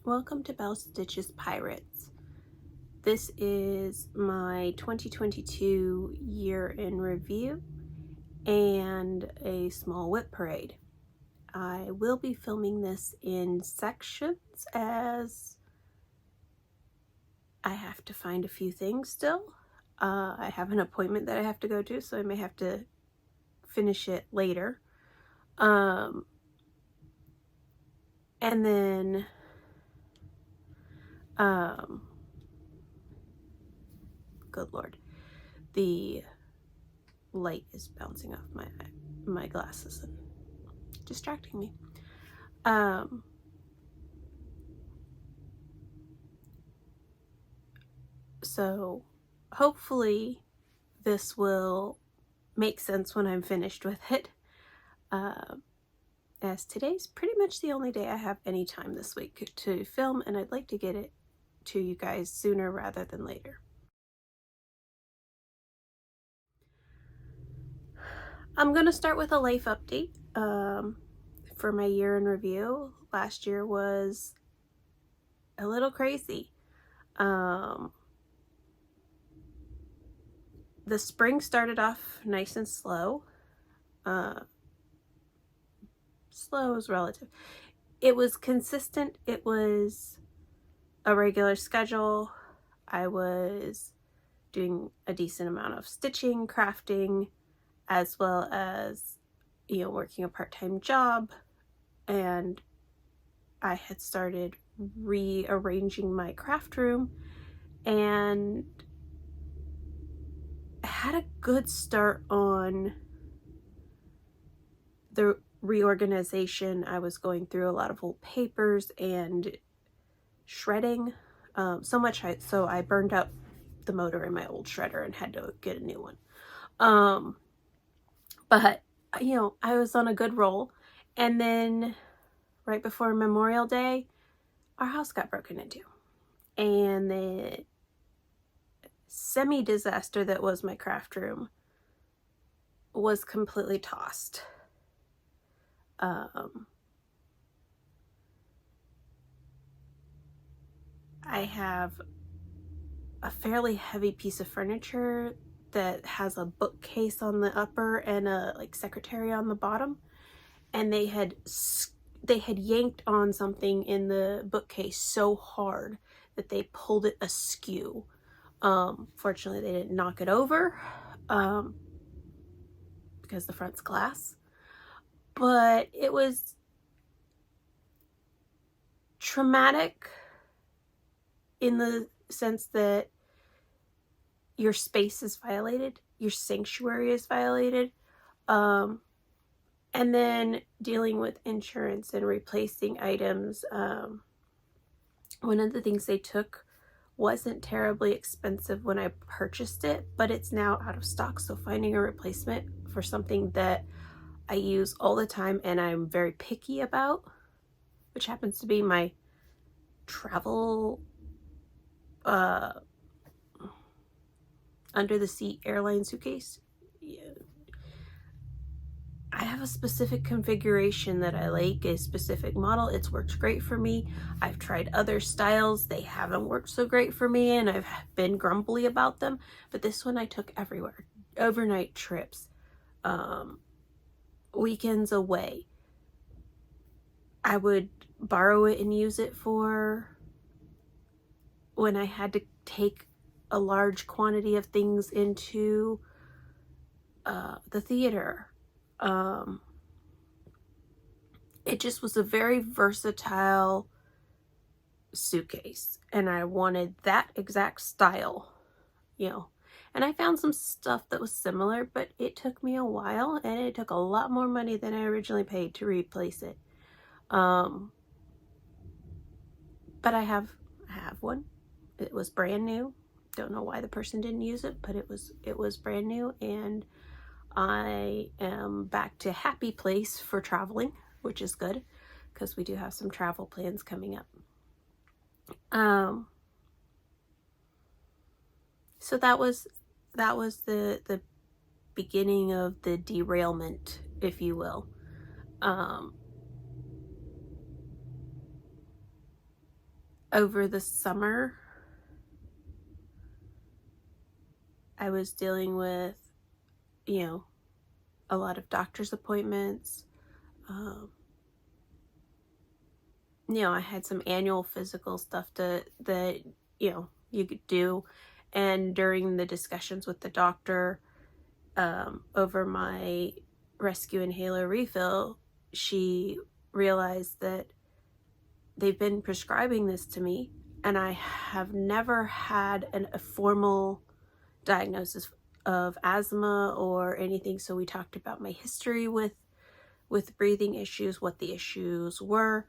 Welcome to Stitch's Pirates. This is my 2022 year in review and a small WIP parade. I will be filming this in sections as I have to find a few things still. I have an appointment that I have to go to, so I may have to finish it later. And then good Lord, the light is bouncing off my glasses and distracting me. So hopefully this will make sense when I'm finished with it, as today's pretty much the only day I have any time this week to film, and I'd like to get it to you guys sooner rather than later. I'm going to start with a life update for my year in review. Last year was a little crazy. The spring started off nice and slow. Slow is relative. It was consistent. It was a regular schedule. I was doing a decent amount of stitching, crafting, as well as, working a part-time job. And I had started rearranging my craft room and had a good start on the reorganization. I was going through a lot of old papers and shredding, so much so I burned up the motor in my old shredder and had to get a new one. But I was on a good roll, and then right before Memorial Day, our house got broken into, and the semi-disaster that was my craft room was completely tossed. I have a fairly heavy piece of furniture that has a bookcase on the upper and a secretary on the bottom, and they had yanked on something in the bookcase so hard that they pulled it askew. Fortunately, they didn't knock it over because the front's glass, but it was traumatic in the sense that your space is violated, your sanctuary is violated, and then dealing with insurance and replacing items. One of the things they took wasn't terribly expensive when I purchased it, but it's now out of stock, so finding a replacement for something that I use all the time and I'm very picky about, which happens to be my travel under the seat airline suitcase. I have a specific configuration that I like, a specific model. It's worked great for me. I've tried other styles. They haven't worked so great for me, and I've been grumbly about them. But this one I took everywhere. Overnight trips, weekends away. I would borrow it and use it for when I had to take a large quantity of things into the theater. It just was a very versatile suitcase, and I wanted that exact style, and I found some stuff that was similar, but it took me a while, and it took a lot more money than I originally paid to replace it. But I have one. It was brand new. Don't know why the person didn't use it, but it was brand new, and I am back to happy place for traveling, which is good because we do have some travel plans coming up. So that was the beginning of the derailment, if you will. over the summer, I was dealing with, you know, a lot of doctor's appointments. You know, I had some annual physical stuff that, you know, you could do. And during the discussions with the doctor over my rescue inhaler refill, she realized that they've been prescribing this to me, and I have never had a formal diagnosis of asthma or anything. So we talked about my history with breathing issues, what the issues were,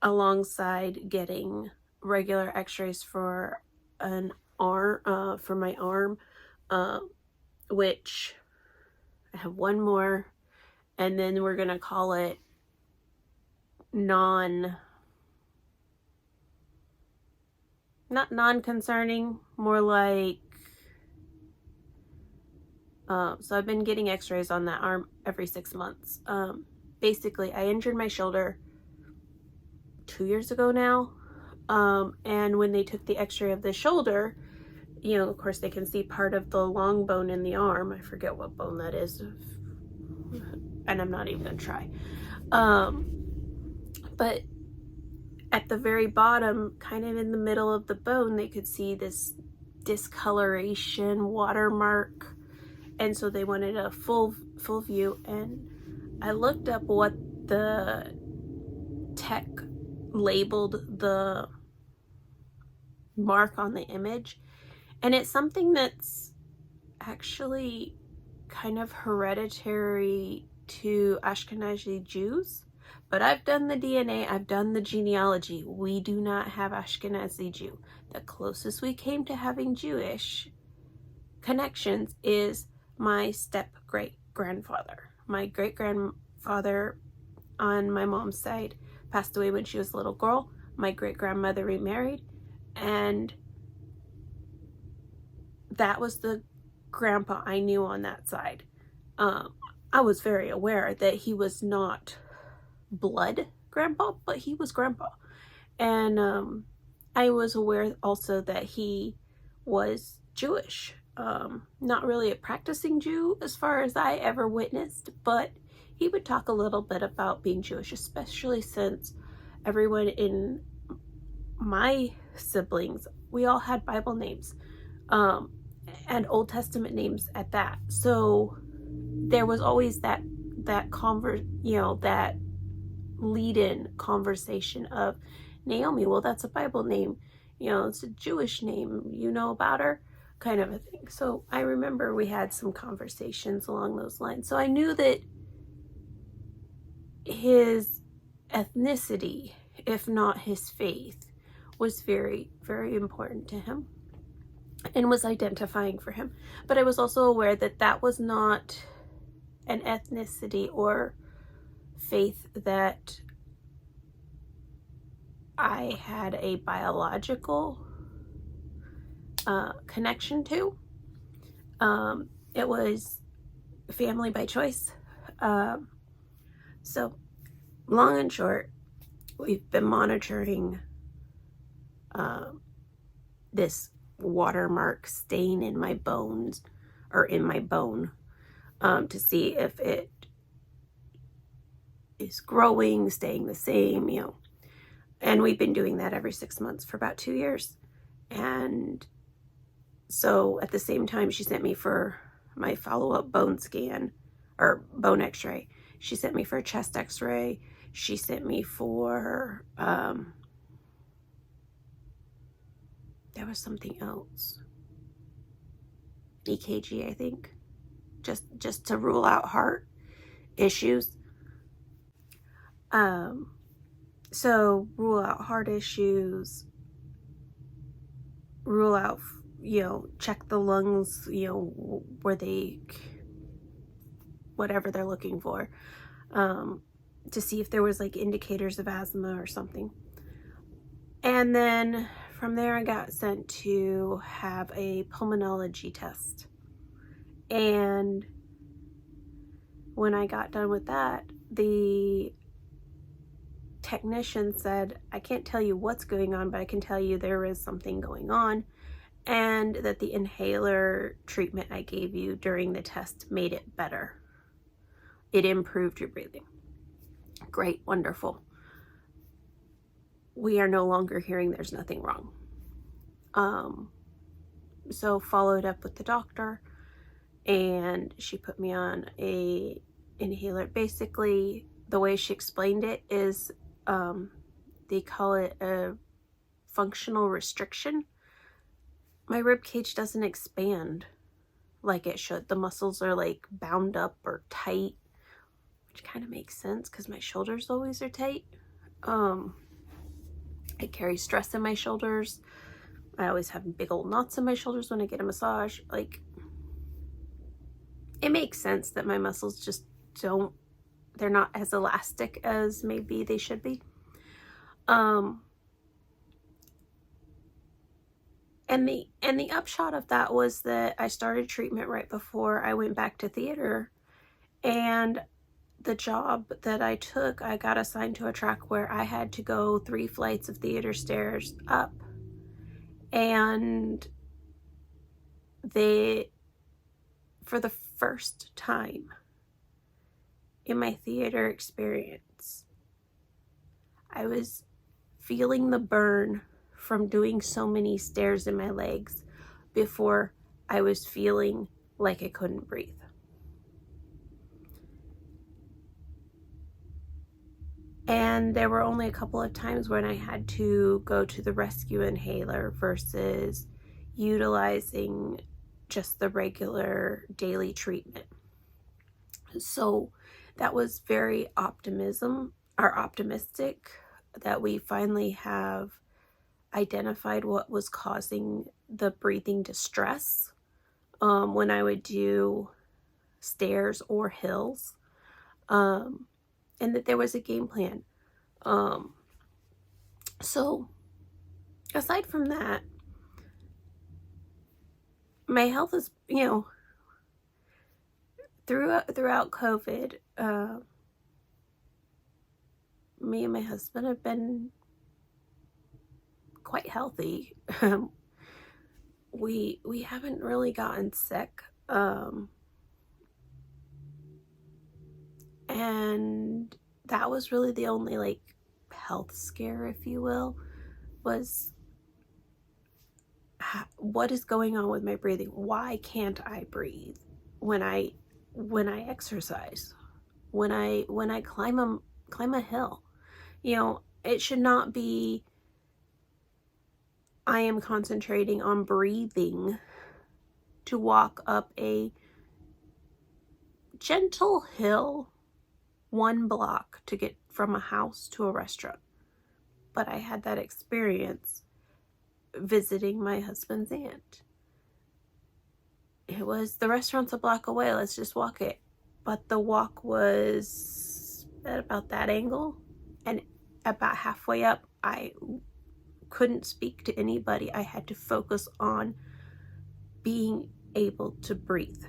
alongside getting regular x-rays for an arm, for my arm, which I have one more, and then we're gonna call it not non-concerning, more like, so I've been getting x-rays on that arm every 6 months. Basically, I injured my shoulder 2 years ago now, and when they took the x-ray of the shoulder, you know, of course they can see part of the long bone in the arm. I forget what bone that is, and I'm not even gonna try. But at the very bottom, kind of in the middle of the bone, they could see this discoloration watermark, and so they wanted a full view. And I looked up what the tech labeled the mark on the image, and it's something that's actually kind of hereditary to Ashkenazi Jews. But I've done the DNA, I've done the genealogy. We do not have Ashkenazi Jew. The closest we came to having Jewish connections is my step-great-grandfather. My great-grandfather on my mom's side passed away when she was a little girl. My great-grandmother remarried, and that was the grandpa I knew on that side. I was very aware that he was not blood grandpa, but he was grandpa. And I was aware also that he was Jewish. Not really a practicing Jew as far as I ever witnessed, but he would talk a little bit about being Jewish, especially since everyone in my siblings, we all had Bible names, and Old Testament names at that. So there was always that lead-in conversation of, Naomi, well, that's a Bible name, you know, it's a Jewish name, you know about her, kind of a thing. So I remember we had some conversations along those lines. So I knew that his ethnicity, if not his faith, was very, very important to him and was identifying for him. But I was also aware that that was not an ethnicity or faith that I had a biological connection to. It was family by choice. So long and short, we've been monitoring this watermark stain in my bones, or in my bone, to see if it is growing, staying the same, you know. And we've been doing that every 6 months for about 2 years. And so at the same time, she sent me for my follow-up bone scan, or bone x-ray. She sent me for a chest x-ray. She sent me for, there was something else. EKG, I think. Just to rule out heart issues. So rule out heart issues, rule out, you know, check the lungs, you know, where they, whatever they're looking for, to see if there was like indicators of asthma or something. And then from there I got sent to have a pulmonology test. And when I got done with that, the technician said, I can't tell you what's going on, but I can tell you there is something going on, and that the inhaler treatment I gave you during the test made it better. It improved your breathing. Great, wonderful. We are no longer hearing there's nothing wrong. So followed up with the doctor, and she put me on a inhaler. Basically, the way she explained it is, they call it a functional restriction. My rib cage doesn't expand like it should. The muscles are like bound up or tight, which kind of makes sense because my shoulders always are tight. I carry stress in my shoulders. I always have big old knots in my shoulders when I get a massage. Like, it makes sense that my muscles just they're not as elastic as maybe they should be. And the upshot of that was that I started treatment right before I went back to theater, and the job that I took, I got assigned to a track where I had to go 3 flights of theater stairs up, and for the first time in my theater experience, I was feeling the burn from doing so many stairs in my legs before I was feeling like I couldn't breathe. And there were only a couple of times when I had to go to the rescue inhaler versus utilizing just the regular daily treatment. So that was very optimistic that we finally have identified what was causing the breathing distress when I would do stairs or hills, and that there was a game plan. So aside from that, my health is, throughout COVID, me and my husband have been quite healthy. We haven't really gotten sick, and that was really the only like health scare, if you will, was what is going on with my breathing? Why can't I breathe when I exercise, when I climb a hill? It should not be I am concentrating on breathing to walk up a gentle hill 1 block to get from a house to a restaurant. But I had that experience visiting my husband's aunt. It was, the restaurant's a block away, let's just walk it. But the walk was at about that angle, and about halfway up, I couldn't speak to anybody. I had to focus on being able to breathe.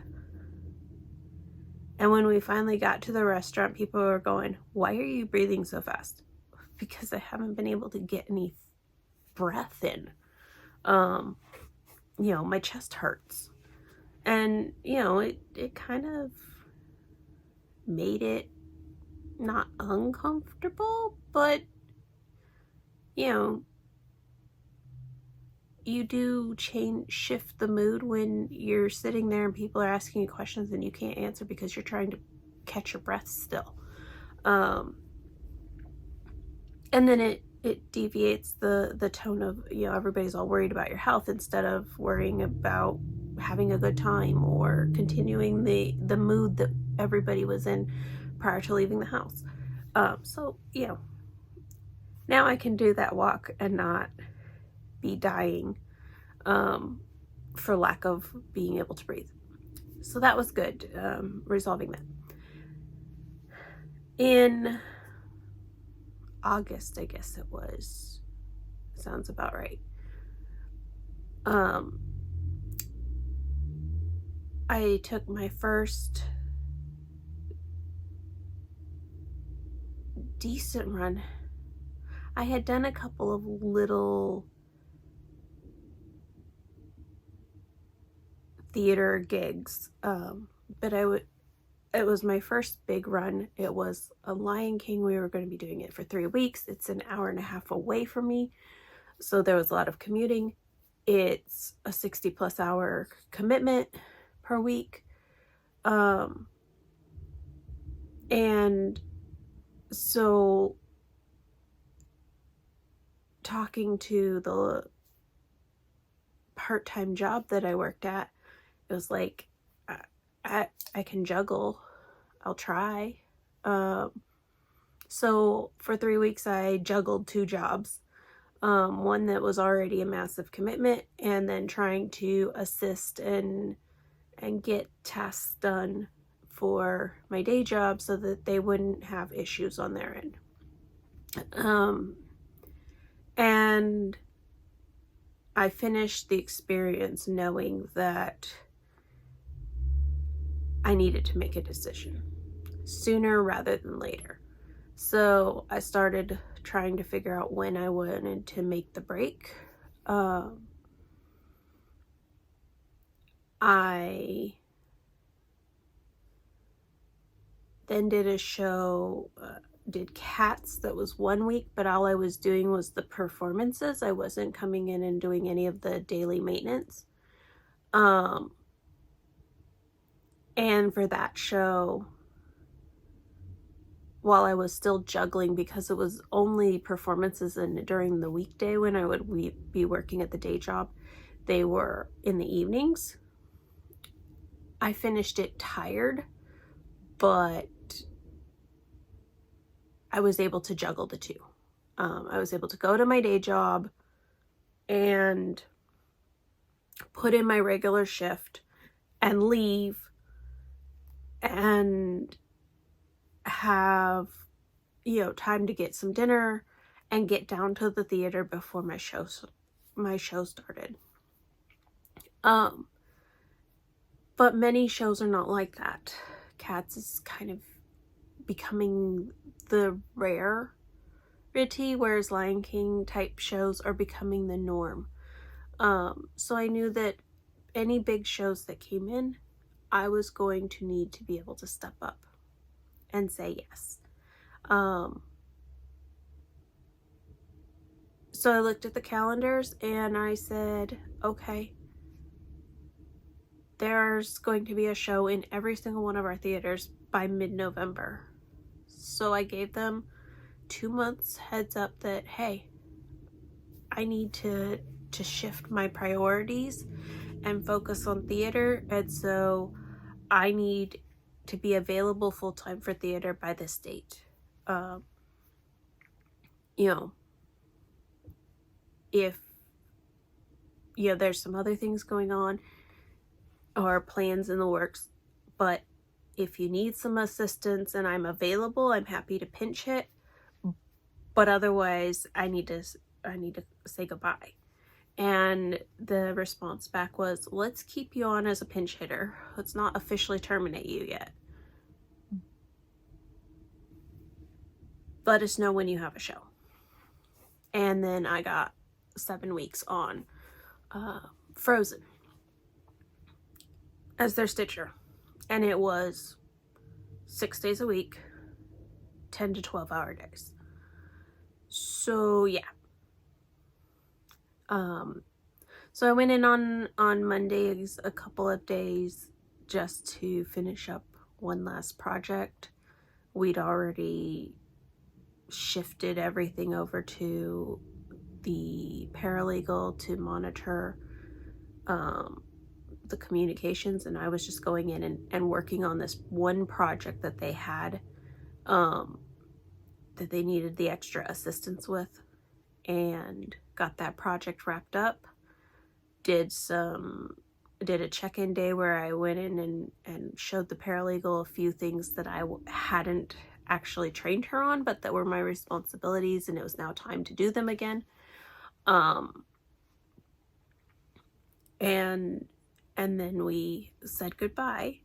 And when we finally got to the restaurant, people were going, why are you breathing so fast? Because I haven't been able to get any breath in. My chest hurts. And, it kind of made it not uncomfortable, but, you do shift the mood when you're sitting there and people are asking you questions and you can't answer because you're trying to catch your breath still. And then it deviates the tone of, everybody's all worried about your health instead of worrying about having a good time or continuing the mood that everybody was in prior to leaving the house. So, now I can do that walk and not be dying for lack of being able to breathe. So that was good, resolving that. In August, I guess it was, sounds about right, I took my first decent run I had done a couple of little theater gigs, but it was my first big run. It was a Lion King. We were going to be doing it for 3 weeks. It's an hour and a half away from me, so there was a lot of commuting. It's a 60+ hour commitment per week. And so talking to the part-time job that I worked at, it was like, I can juggle. I'll try. So for 3 weeks, I juggled 2 jobs. One that was already a massive commitment, and then trying to assist and get tasks done for my day job so that they wouldn't have issues on their end. And I finished the experience knowing that I needed to make a decision sooner rather than later. So I started trying to figure out when I wanted to make the break. I then did a show, did Cats, that was 1 week, but all I was doing was the performances. I wasn't coming in and doing any of the daily maintenance. And for that show, while I was still juggling, because it was only performances and during the weekday when I would be working at the day job, they were in the evenings. I finished it tired, but I was able to juggle the two. I was able to go to my day job and put in my regular shift and leave and have, time to get some dinner and get down to the theater before my show started. But many shows are not like that. Cats is kind of becoming the rarity, whereas Lion King type shows are becoming the norm. So I knew that any big shows that came in, I was going to need to be able to step up and say yes. So I looked at the calendars and I said, okay, there's going to be a show in every single one of our theaters by mid-November. So I gave them 2 months heads up that, hey, I need to shift my priorities and focus on theater, and so I need to be available full-time for theater by this date. If there's some other things going on or plans in the works, but if you need some assistance and I'm available, I'm happy to pinch hit, but otherwise I need to say goodbye. And the response back was, let's keep you on as a pinch hitter. Let's not officially terminate you yet. Let us know when you have a show. And then I got 7 weeks on Frozen as their stitcher. And it was 6 days a week, 10 to 12 hour days. So yeah. So I went in on Mondays a couple of days just to finish up one last project. We'd already shifted everything over to the paralegal to monitor the communications, and I was just going in and working on this one project that they had that they needed the extra assistance with, and got that project wrapped up. Did a check-in day where I went in and showed the paralegal a few things that I hadn't actually trained her on, but that were my responsibilities, and it was now time to do them again. And then we said goodbye.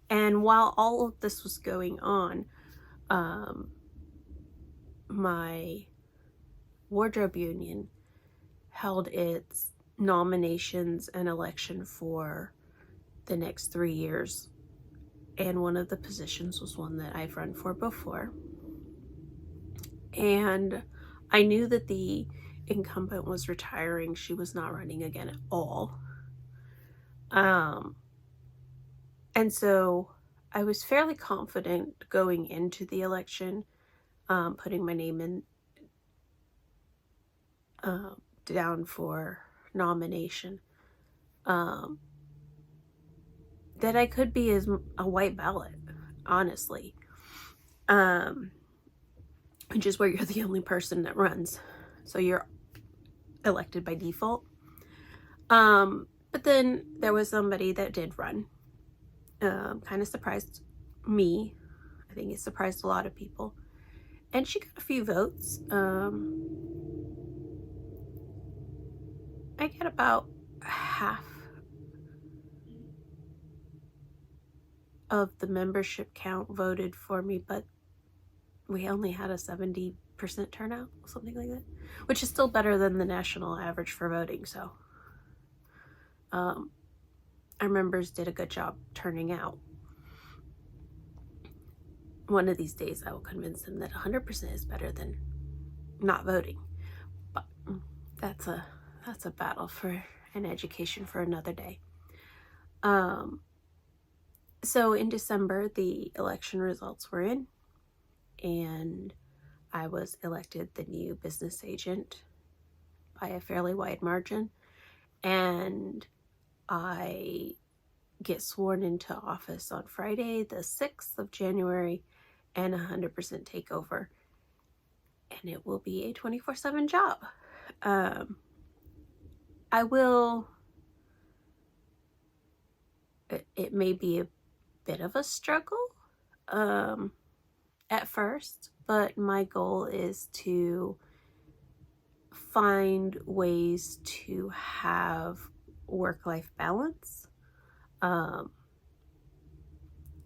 And while all of this was going on, my wardrobe union held its nominations and election for the next 3 years, and one of the positions was one that I've run for before. And I knew that the incumbent was retiring. She was not running again at all. And so I was fairly confident going into the election, putting my name in down for nomination, that I could be as a white ballot, honestly, which is where you're the only person that runs, so you're elected by default. But then there was somebody that did run. Kind of surprised me. I think it surprised a lot of people, and she got a few votes. I get about half of the membership count voted for me, but we only had a 70% turnout, something like that, which is still better than the national average for voting. So our members did a good job turning out. One of these days I will convince them that 100% is better than not voting, but that's a battle for an education for another day. So in December, the election results were in, and I was elected the new business agent by a fairly wide margin, and I get sworn into office on Friday, the 6th of January, and 100% takeover, and it will be a 24/7 job. It may be a bit of a struggle at first, but my goal is to find ways to have work-life balance.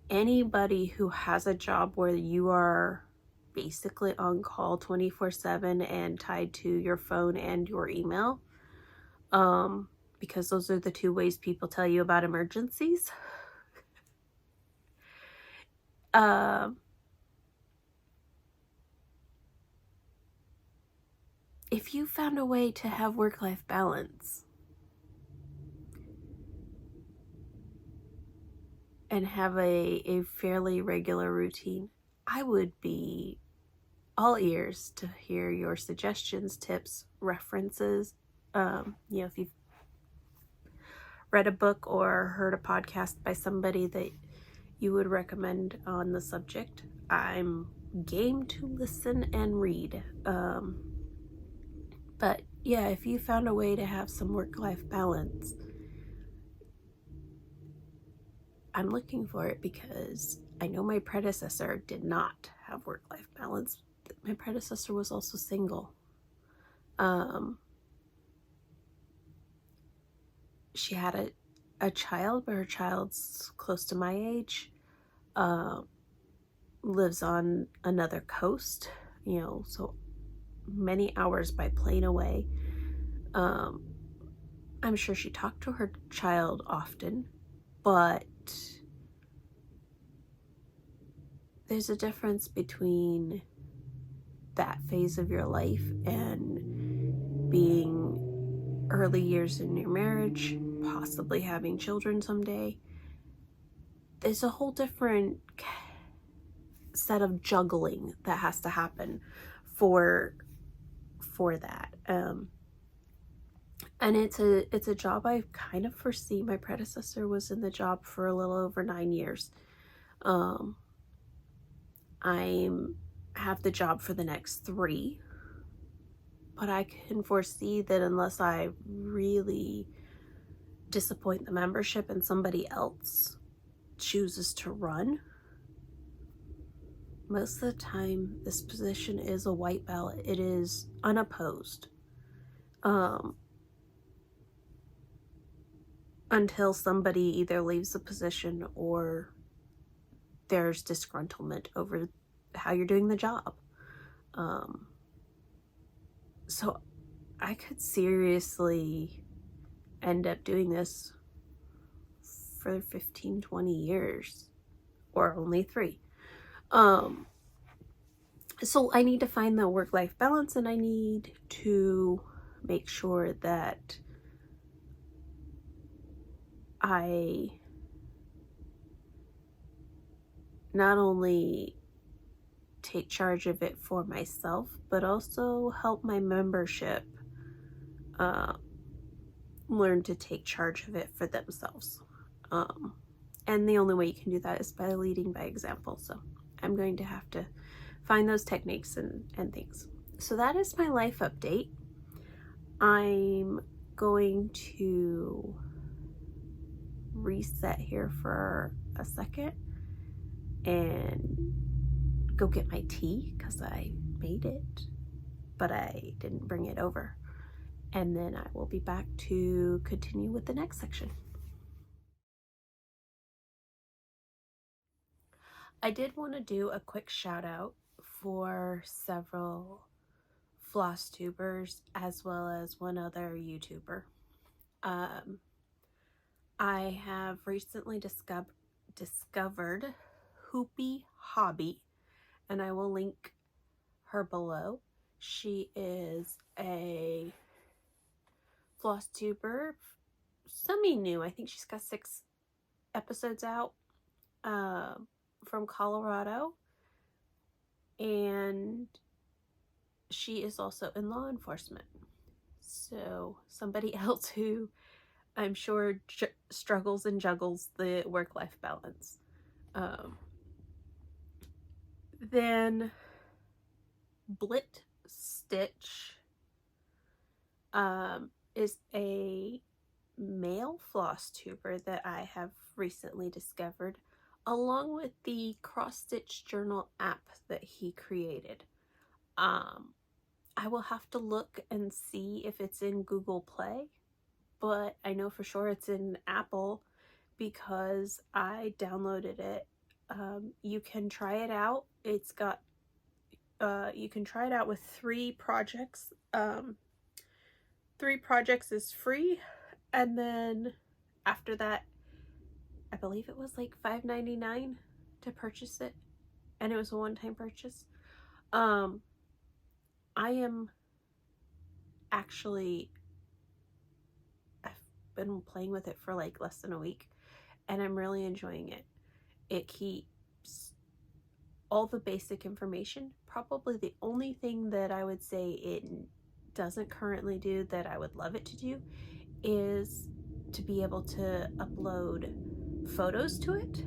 Anybody who has a job where you are basically on call 24/7 and tied to your phone and your email, because those are the two ways people tell you about emergencies. If you found a way to have work-life balance and have a fairly regular routine, I would be all ears to hear your suggestions, tips, references. If you've read a book or heard a podcast by somebody that you would recommend on the subject, I'm game to listen and read. But yeah, if you found a way to have some work-life balance, I'm looking for it, because I know my predecessor did not have work-life balance. My predecessor was also single. She had a child, but her child's close to my age, lives on another coast, so many hours by plane away. I'm sure she talked to her child often, but there's a difference between that phase of your life and being early years in your marriage, possibly having children someday. There's a whole different set of juggling that has to happen for that. And it's a job I kind of foresee. My predecessor was in the job for a little over 9 years. I have the job for the next 3, but I can foresee that unless I really disappoint the membership and somebody else chooses to run, most of the time this position is a white ballot. It is unopposed. Until somebody either leaves the position or there's disgruntlement over how you're doing the job. So I could seriously end up doing this for 15, 20 years, or only 3. So I need to find the work-life balance, and I need to make sure that I not only take charge of it for myself, but also help my membership learn to take charge of it for themselves. And the only way you can do that is by leading by example. So I'm going to have to find those techniques and things. So that is my life update. I'm going to reset here for a second and go get my tea because I made it, but I didn't bring it over. And then I will be back to continue with the next section. I did want to do a quick shout out for several Flosstubers as well as one other YouTuber. I have recently discovered Hoopy Hobby, and I will link her below. She is a Flosstuber, semi-new. I think she's got 6 episodes out, from Colorado, and she is also in law enforcement. So somebody else who I'm sure struggles and juggles the work-life balance. Then Blit Stitch is a male Flosstuber that I have recently discovered, along with the cross stitch journal app that he created. I will have to look and see if it's in Google Play, but I know for sure it's in Apple because I downloaded it. You can try it out. It's got you can try it out with 3 projects. 3 projects is free, and then after that, I believe it was like $5.99 to purchase it, and it was a one-time purchase. I am actually, I've been playing with it for like less than a week, and I'm really enjoying it. It keeps all the basic information. Probably the only thing that I would say it doesn't currently do that I would love it to do is to be able to upload photos to it.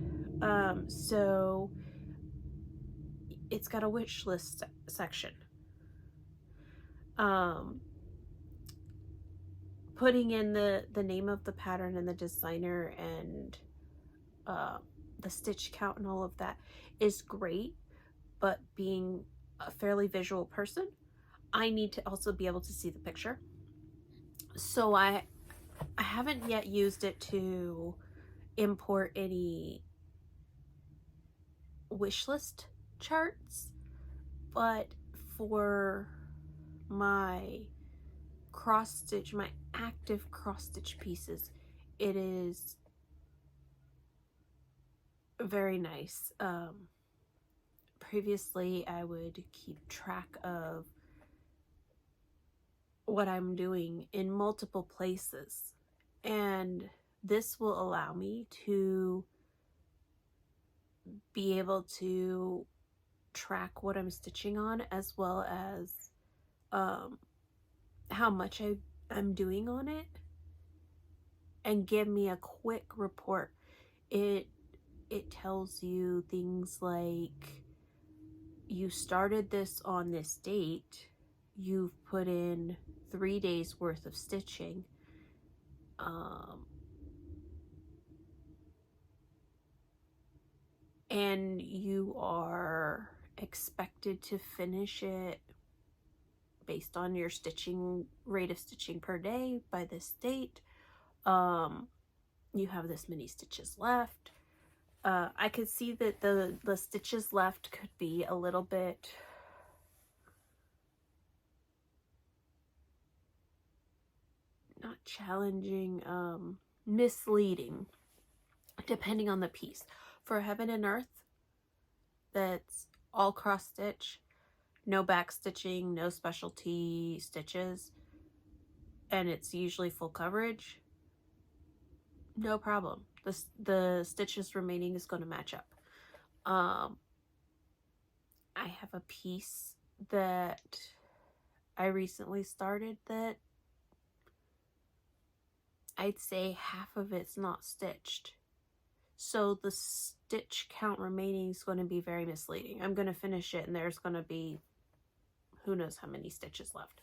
So it's got a wish list section. Putting in the name of the pattern and the designer and the stitch count and all of that is great, but being a fairly visual person, I need to also be able to see the picture. So I haven't yet used it to import any wish list charts, but for my cross stitch, my active cross stitch pieces, it is very nice. Previously I would keep track of what I'm doing in multiple places, and this will allow me to be able to track what I'm stitching on, as well as how much I'm doing on it, and give me a quick report. It tells you things like, you started this on this date, you've put in 3 days worth of stitching, and you are expected to finish it based on your stitching rate of stitching per day by this date. You have this many stitches left. I could see that the stitches left could be a little bit challenging, misleading, depending on the piece. For Heaven and Earth, that's all cross stitch, no back stitching, no specialty stitches, and it's usually full coverage, no problem. The stitches remaining is going to match up. I have a piece that I recently started that I'd say half of it's not stitched. So the stitch count remaining is going to be very misleading. I'm going to finish it and there's going to be who knows how many stitches left.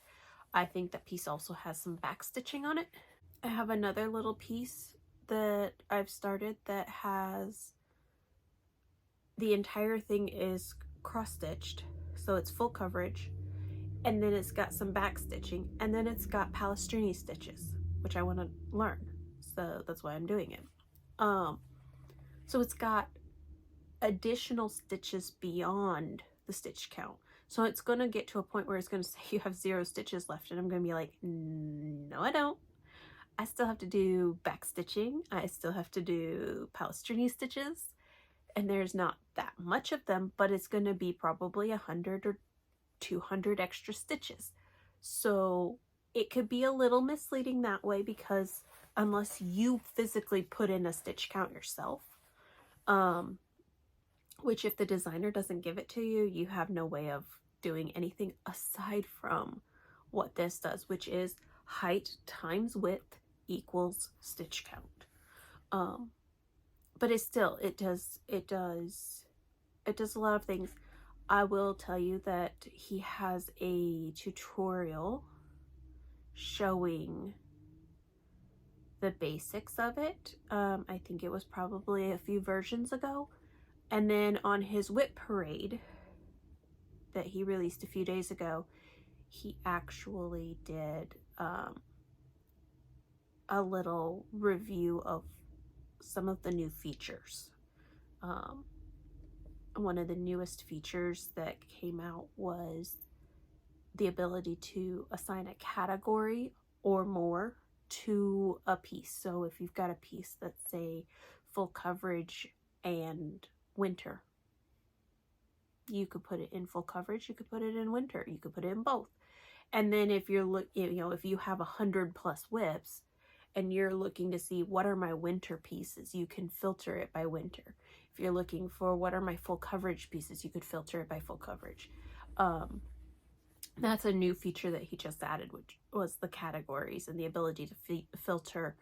I think that piece also has some back stitching on it. I have another little piece that I've started that has the entire thing is cross stitched, so it's full coverage, and then it's got some back stitching, and then it's got palestrini stitches, which I want to learn, so that's why I'm doing it. So it's got additional stitches beyond the stitch count, so it's going to get to a point where it's going to say you have 0 stitches left, and I'm going to be like, no I don't. I still have to do back stitching, I still have to do palestrini stitches, and there's not that much of them, but it's going to be probably 100 or 200 extra stitches. So it could be a little misleading that way, because unless you physically put in a stitch count yourself, which if the designer doesn't give it to you, you have no way of doing anything aside from what this does, which is height times width equals stitch count. But it does a lot of things. I will tell you that he has a tutorial showing the basics of it. I think it was probably a few versions ago. And then on his WIP parade that he released a few days ago, he actually did a little review of some of the new features. One of the newest features that came out was the ability to assign a category or more to a piece. So if you've got a piece that's, say, full coverage and winter, you could put it in full coverage, you could put it in winter, you could put it in both. And then if you're if you have 100 plus WIPs and you're looking to see what are my winter pieces, you can filter it by winter. If you're looking for what are my full coverage pieces, you could filter it by full coverage. That's a new feature that he just added, which was the categories and the ability to filter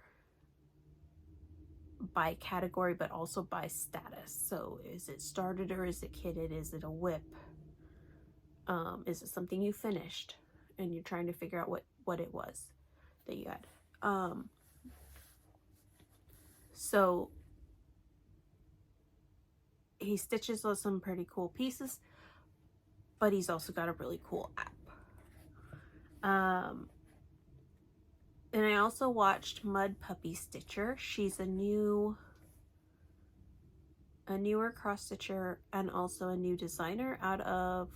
by category, but also by status. So is it started or is it kitted? Is it a WIP? Is it something you finished and you're trying to figure out what it was that you had? So he stitches on some pretty cool pieces, but he's also got a really cool app. And I also watched Mud Puppy Stitcher. She's a newer cross stitcher and also a new designer out of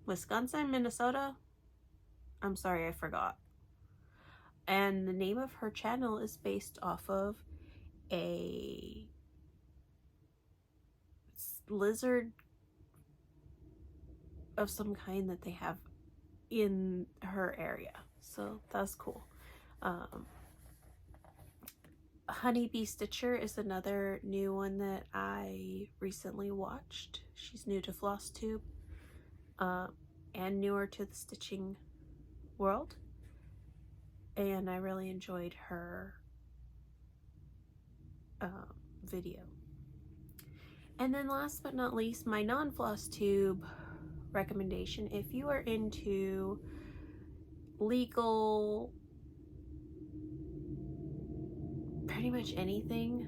Wisconsin, Minnesota. I'm sorry, I forgot. And the name of her channel is based off of a lizard of some kind that they have in her area. So that's cool. Honeybee Stitcher is another new one that I recently watched. She's new to Flosstube and newer to the stitching world. And I really enjoyed her video. And then last but not least, my non-Flosstube recommendation. If you are into legal, pretty much anything,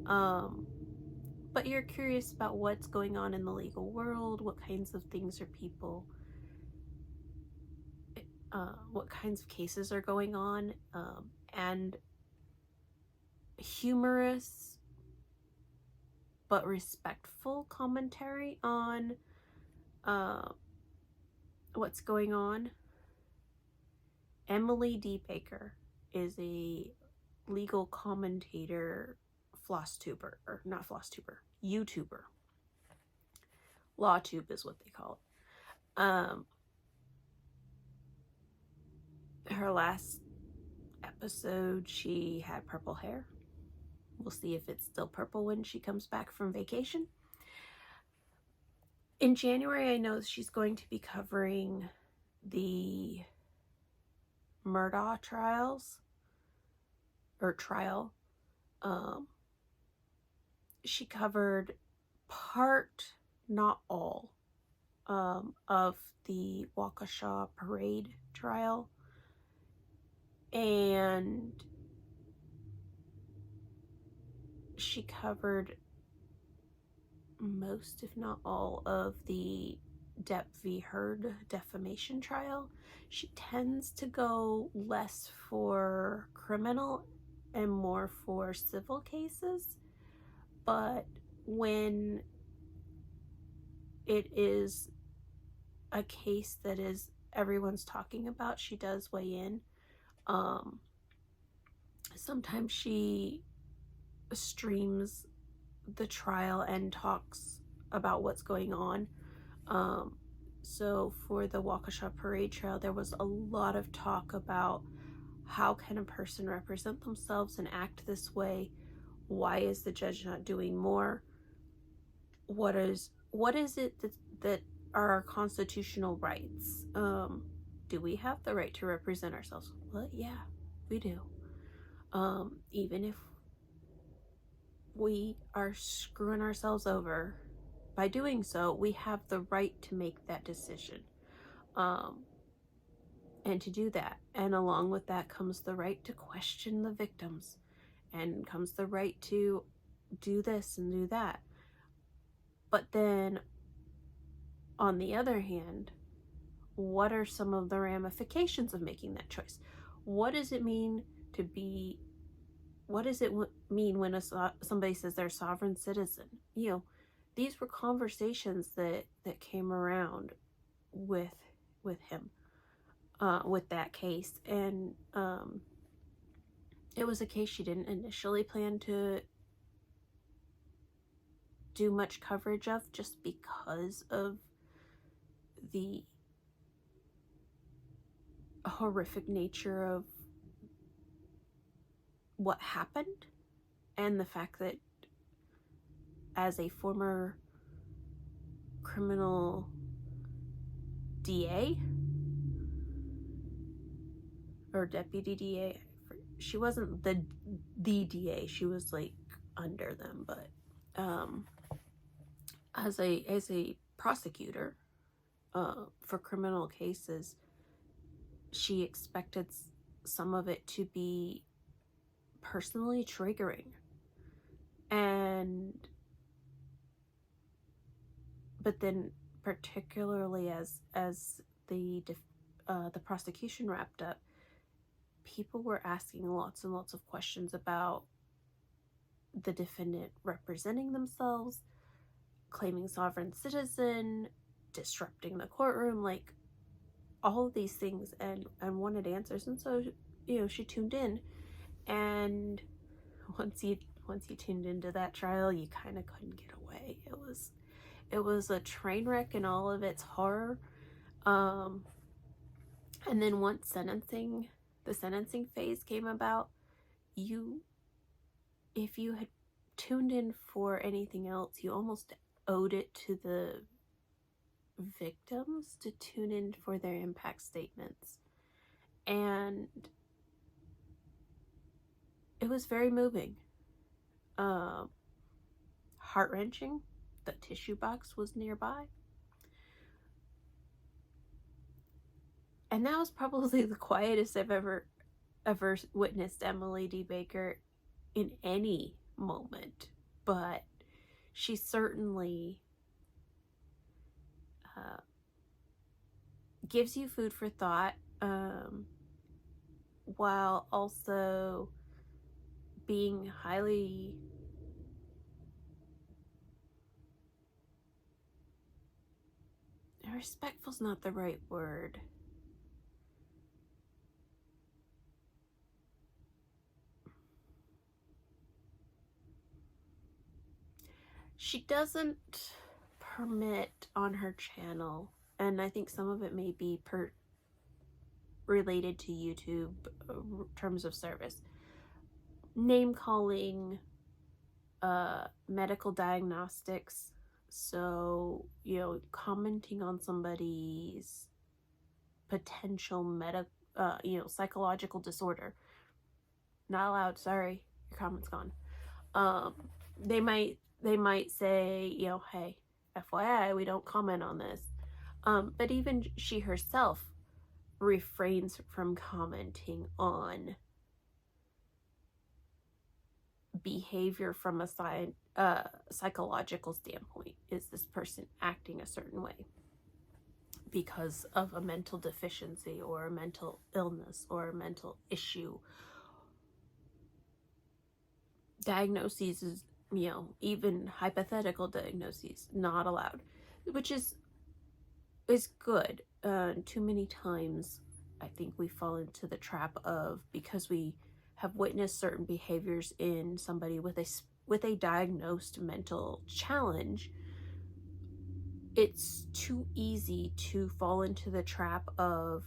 but you're curious about what's going on in the legal world, what kinds of things are people, what kinds of cases are going on, and humorous but respectful commentary on what's going on, Emily D. Baker is a legal commentator, Flosstuber, or not Flosstuber, YouTuber. LawTube is what they call it. Her last episode, she had purple hair. We'll see if it's still purple when she comes back from vacation. In January, I know she's going to be covering the Murdaugh trials, or trial. She covered part, not all, of the Waukesha Parade trial, and she covered most, if not all, of the Depp v. Heard defamation trial. She tends to go less for criminal and more for civil cases, but when it is a case that is everyone's talking about, she does weigh in. Sometimes she streams the trial and talks about what's going on. So for the Waukesha Parade trial, there was a lot of talk about how can a person represent themselves and act this way? Why is the judge not doing more? What is it that are our constitutional rights? Do we have the right to represent ourselves? Well, yeah, we do. Even if we are screwing ourselves over by doing so, we have the right to make that decision. And to do that. And along with that comes the right to question the victims, and comes the right to do this and do that. But then, on the other hand, what are some of the ramifications of making that choice? What does it mean to be, what does it mean when somebody says they're a sovereign citizen? You know, these were conversations that came around with him, with that case. And it was a case she didn't initially plan to do much coverage of, just because of the horrific nature of what happened, and the fact that as a former criminal DA or deputy DA, she wasn't the DA, she was like under them, but as a prosecutor for criminal cases, she expected some of it to be personally triggering. And but then, particularly as the prosecution wrapped up, people were asking lots and lots of questions about the defendant representing themselves, claiming sovereign citizen, disrupting the courtroom, like all of these things, and wanted answers. And so, you know, she tuned in, and once you tuned into that trial, you kind of couldn't get away. It was a train wreck in all of its horror. And then once the sentencing phase came about, if you had tuned in for anything else, you almost owed it to the victims to tune in for their impact statements. And it was very moving, heart-wrenching. The tissue box was nearby, and that was probably the quietest I've ever witnessed Emily D. Baker in any moment. But she certainly gives you food for thought, while also being highly respectful's not the right word. She doesn't permit on her channel, and I think some of it may be related to YouTube terms of service, name calling, medical diagnostics. So, you know, commenting on somebody's potential psychological disorder. Not allowed. Sorry, your comment's gone. They might say, you know, hey, FYI, we don't comment on this. But even she herself refrains from commenting on behavior from a psychological standpoint. Is this person acting a certain way because of a mental deficiency or a mental illness or a mental issue? Diagnoses is, you know, even hypothetical diagnoses, not allowed, which is good. Too many times I think we fall into the trap of, because we have witnessed certain behaviors in somebody with a diagnosed mental challenge, it's too easy to fall into the trap of,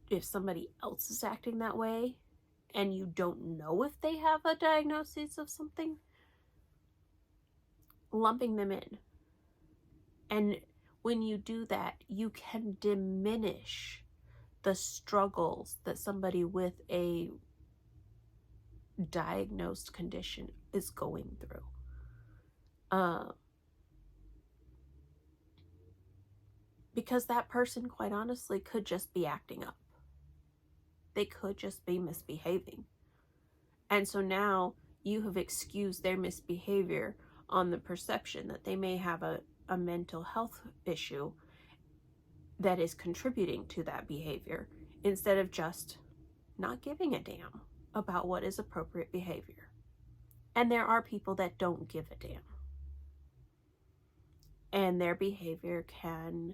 if somebody else is acting that way and you don't know if they have a diagnosis of something, lumping them in. And when you do that, you can diminish the struggles that somebody with a diagnosed condition is going through. Because that person, quite honestly, could just be acting up. They could just be misbehaving. And so now you have excused their misbehavior on the perception that they may have a mental health issue that is contributing to that behavior, instead of just not giving a damn about what is appropriate behavior. And there are people that don't give a damn. And their behavior can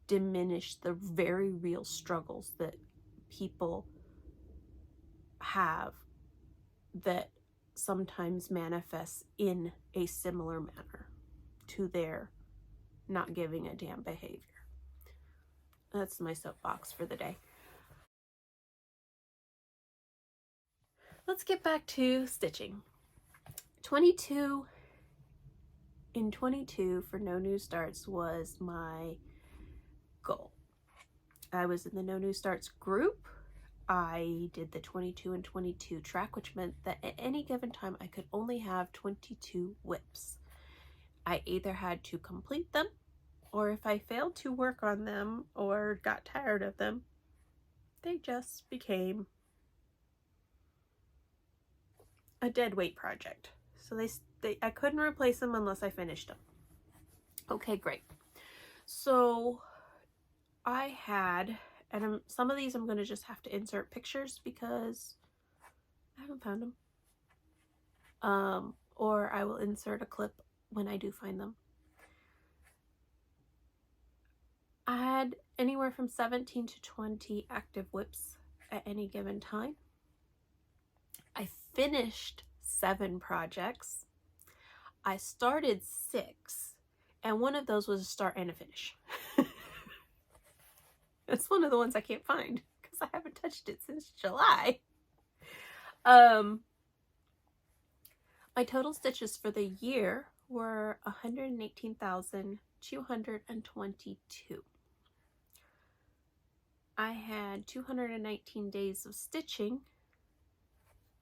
diminish the very real struggles that people have that sometimes manifests in a similar manner to their not giving a damn behavior. That's my soapbox for the day. Let's get back to stitching. 22 for No New Starts was my goal. I was in the No New Starts group. I did the 22 and 22 track, which meant that at any given time I could only have 22 WIPs. I either had to complete them, or if I failed to work on them or got tired of them, they just became a dead weight project. So I couldn't replace them unless I finished them. Okay, great. So I had, and some of these I'm going to just have to insert pictures because I haven't found them. Or I will insert a clip when I do find them. I had anywhere from 17 to 20 active WIPs at any given time. I finished 7 projects. I started 6, and one of those was a start and a finish. It's one of the ones I can't find because I haven't touched it since July. My total stitches for the year were 118,222. I had 219 days of stitching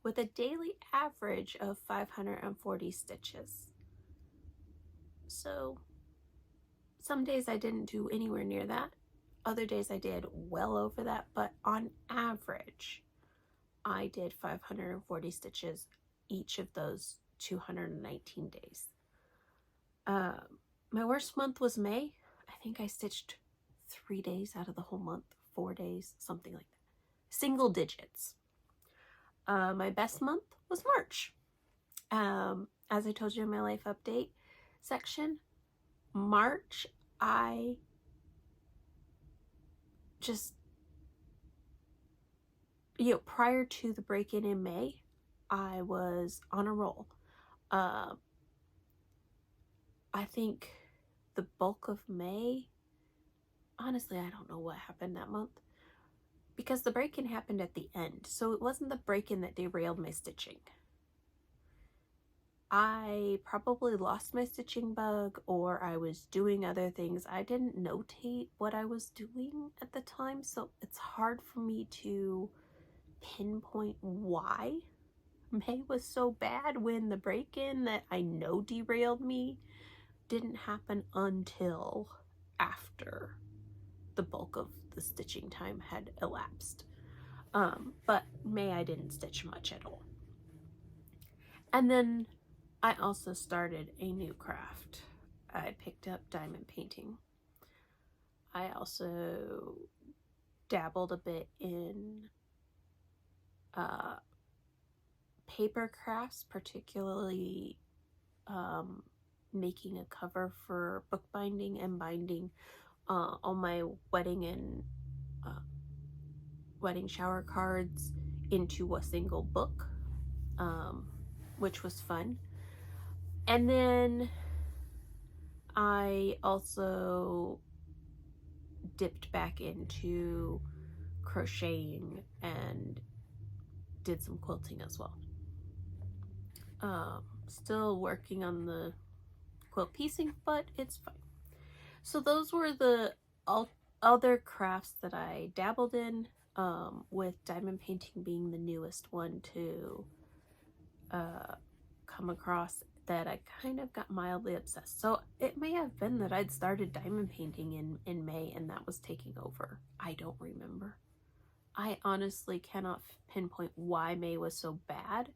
with a daily average of 540 stitches. So some days I didn't do anywhere near that. Other days I did well over that, but on average, I did 540 stitches each of those 219 days. My worst month was May. I think I stitched 3 days out of the whole month, 4 days, something like that. Single digits. My best month was March. As I told you in my life update section, March, I just, prior to the break-in May, I was on a roll. I think the bulk of May, honestly, I don't know what happened that month, because the break-in happened at the end, so it wasn't the break-in that derailed my stitching. I probably lost my stitching bug, or I was doing other things. I didn't notate what I was doing at the time, so it's hard for me to pinpoint why May was so bad when the break-in that I know derailed me didn't happen until after the bulk of the stitching time had elapsed. But May I didn't stitch much at all. And then I also started a new craft. I picked up diamond painting. I also dabbled a bit in paper crafts, particularly making a cover for bookbinding and binding all my wedding and wedding shower cards into a single book, which was fun. And then I also dipped back into crocheting and did some quilting as well. Still working on the quilt piecing, but it's fine. So those were the other crafts that I dabbled in, with diamond painting being the newest one to come across that I kind of got mildly obsessed. So it may have been that I'd started diamond painting in May and that was taking over. I don't remember. I honestly cannot pinpoint why May was so bad,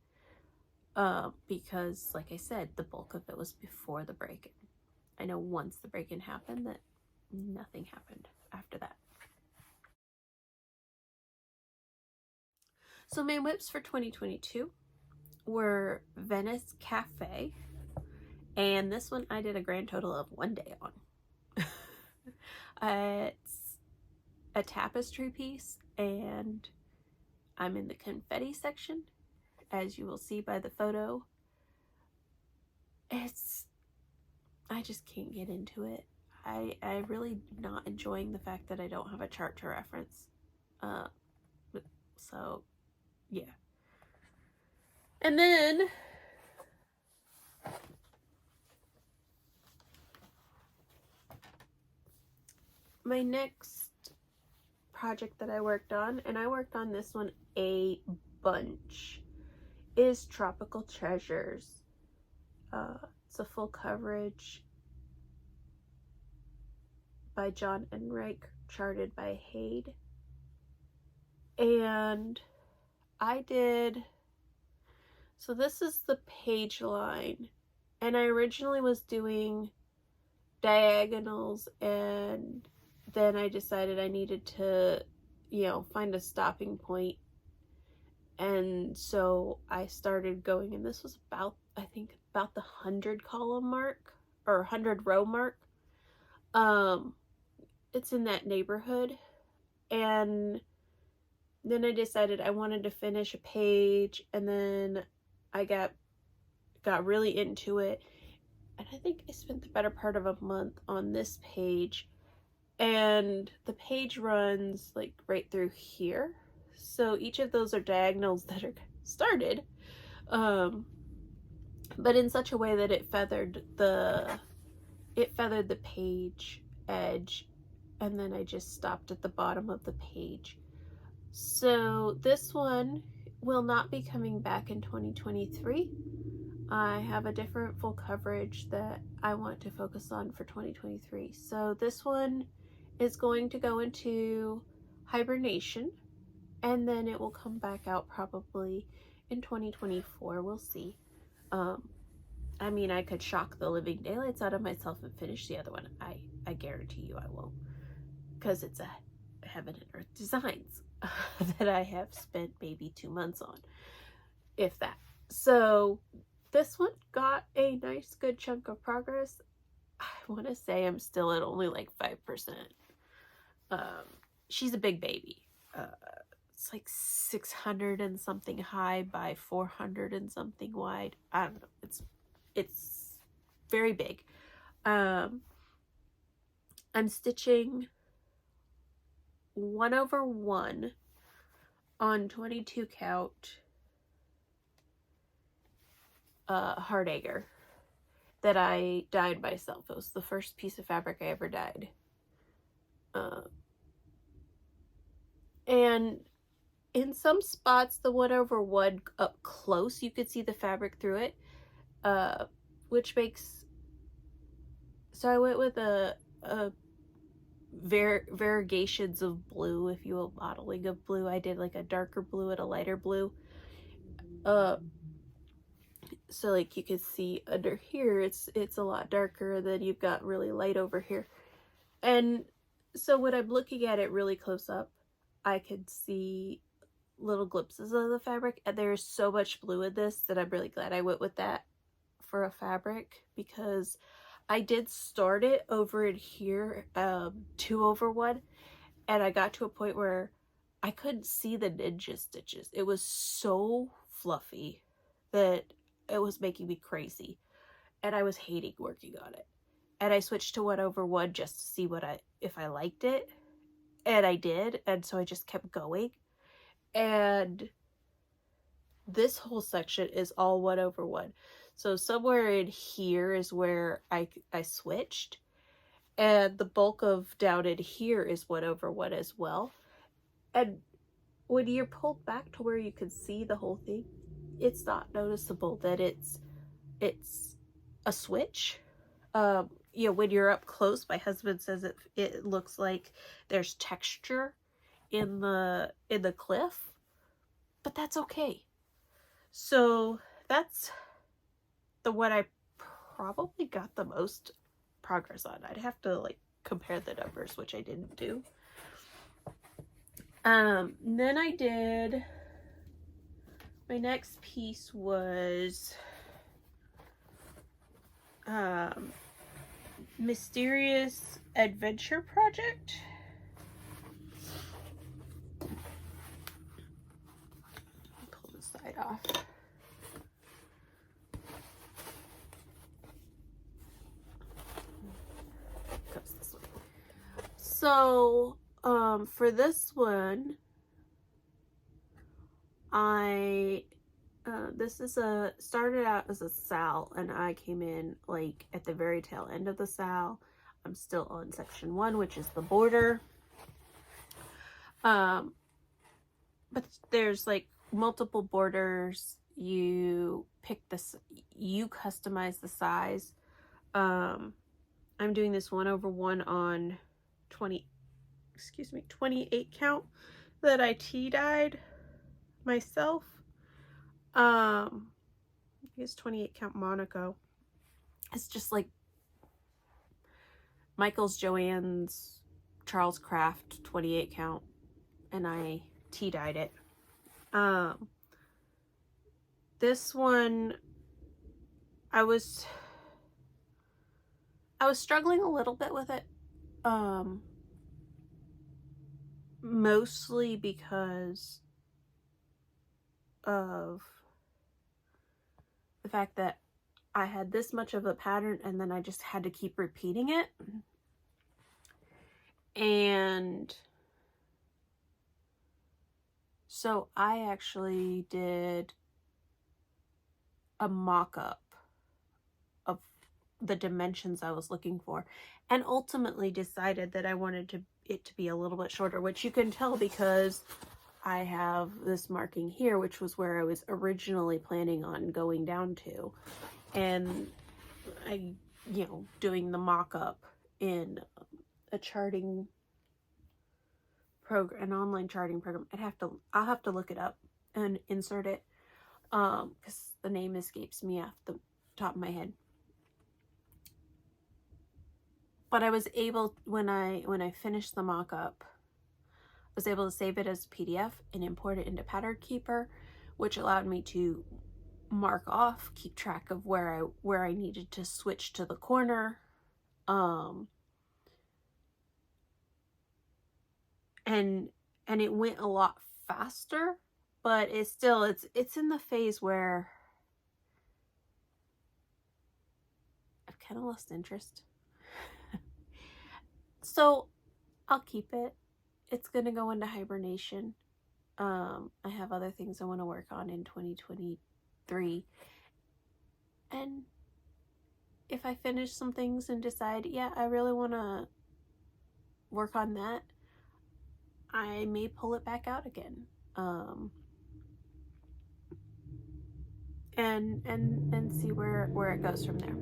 because like I said, the bulk of it was before the break-in. I know once the break-in happened that nothing happened after that. So my WIPs for 2022 were Venice Cafe, and this one I did a grand total of 1 day on. It's a tapestry piece, and I'm in the confetti section, as you will see by the photo. I just can't get into it. I really not enjoying the fact that I don't have a chart to reference. So yeah. And then my next project that I worked on, and I worked on this one a bunch, is Tropical Treasures. It's a full coverage by John Enright, charted by HAED. And I did, so this is the page line, and I originally was doing diagonals, and then I decided I needed to, find a stopping point. And so I started going, and this was about, I think, about the 100 column mark, or 100 row mark. It's in that neighborhood. And then I decided I wanted to finish a page, and then I got really into it. And I think I spent the better part of a month on this page, and the page runs like right through here. So each of those are diagonals that are started, but in such a way that it feathered the page edge, and then I just stopped at the bottom of the page. So this one will not be coming back in 2023. I have a different full coverage that I want to focus on for 2023. So this one is going to go into hibernation, and then it will come back out probably in 2024. We'll see. I mean, I could shock the living daylights out of myself and finish the other one. I guarantee you I won't, because it's a Heaven and Earth Designs that I have spent maybe 2 months on, if that. So this one got a nice good chunk of progress. I want to say I'm still at only like 5%. She's a big baby. It's like 600 and something high by 400 and something wide. I don't know. it's very big. I'm stitching 1/1 on 22 count Hardegger that I dyed myself. It was the first piece of fabric I ever dyed. And in some spots, the 1/1 up close, you could see the fabric through it, which makes, so I went with a variegations of blue, if you will, modeling of blue. I did like a darker blue and a lighter blue. So like you can see under here, it's a lot darker, than you've got really light over here. And so when I'm looking at it really close up, I could see little glimpses of the fabric, and there's so much blue in this that I'm really glad I went with that for a fabric, because I did start it over in here, 2/1, and I got to a point where I couldn't see the ninja stitches. It was so fluffy that it was making me crazy, and I was hating working on it. And I switched to 1/1 just to see if I liked it, and I did, and so I just kept going. And this whole section is all 1/1. So somewhere in here is where I switched, and the bulk of down in here is 1/1 as well. And when you're pulled back to where you can see the whole thing, it's not noticeable that it's a switch. You know, when you're up close, my husband says it looks like there's texture in the cliff, but that's okay. So that's the one I probably got the most progress on. I'd have to like compare the numbers, which I didn't do. Then I did, my next piece was Mysterious Adventure Project. Pull the side off. Goes this way. So, for this one, this is started out as a SAL, and I came in like at the very tail end of the SAL. I'm still on section 1, which is the border. But there's like multiple borders. You pick this, you customize the size. I'm doing this 1/1 on 28 count that I dyed myself. I guess 28 count Monaco. It's just like Michael's Joann's Charles Craft 28 count, and I dyed it. This one, I was struggling a little bit with it, mostly because of the fact that I had this much of a pattern, and then I just had to keep repeating it. And so I actually did a mock-up of the dimensions I was looking for, and ultimately decided that I wanted it to be a little bit shorter, which you can tell because I have this marking here, which was where I was originally planning on going down to. And I, you know, doing the mock-up in a charting program, an online charting program. I'll have to look it up and insert it, because the name escapes me off the top of my head. But I was able, when I finished the mock-up, I was able to save it as a PDF and import it into Pattern Keeper, which allowed me to mark off, keep track of where I needed to switch to the corner. And it went a lot faster, but it's still, it's in the phase where kind of lost interest. So I'll keep it. It's going to go into hibernation. I have other things I want to work on in 2023. And if I finish some things and decide, yeah, I really want to work on that, I may pull it back out again. And see where it goes from there.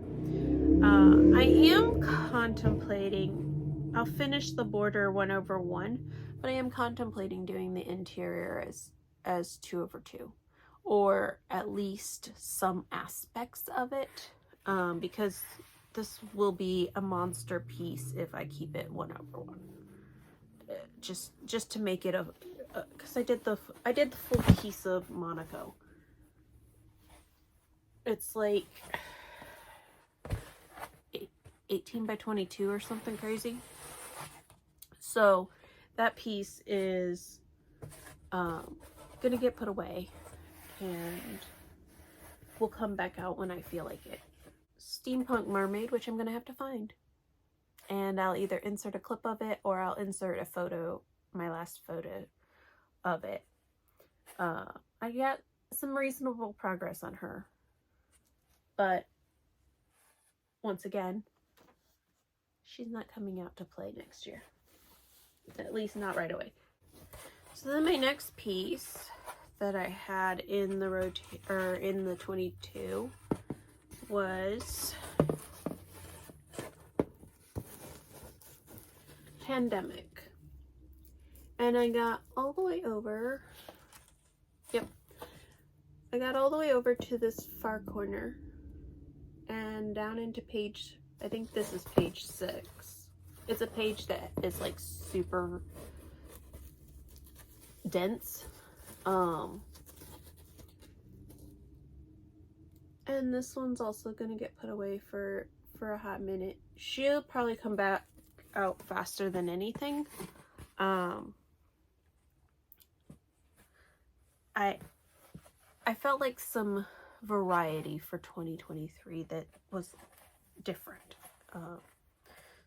I am contemplating, I'll finish the border 1/1, but I am contemplating doing the interior as 2/2, or at least some aspects of it, because this will be a monster piece if I keep it 1/1. Just to make it because I did the full piece of Monaco. It's like 18 by 22 or something crazy. So that piece is gonna get put away and will come back out when I feel like it. Steampunk Mermaid, which I'm gonna have to find, and I'll either insert a clip of it or I'll insert a photo, my last photo of it. I got some reasonable progress on her, but once again, she's not coming out to play next year, at least not right away. So then my next piece that I had in the in the 22 was Pandemic, and I got all the way over. Yep, I got all the way over to this far corner and down into page, I think this is page 6. It's a page that is like super dense. And this one's also gonna get put away for a hot minute. She'll probably come back out faster than anything. I felt like some variety for 2023 that was different.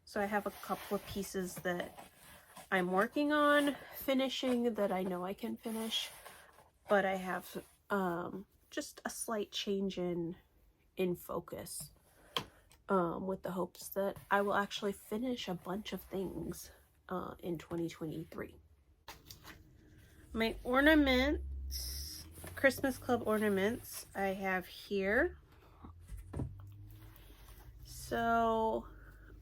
So I have a couple of pieces that I'm working on finishing that I know I can finish, but I have just a slight change in focus, with the hopes that I will actually finish a bunch of things in 2023. My ornaments, Christmas Club ornaments, I have here. So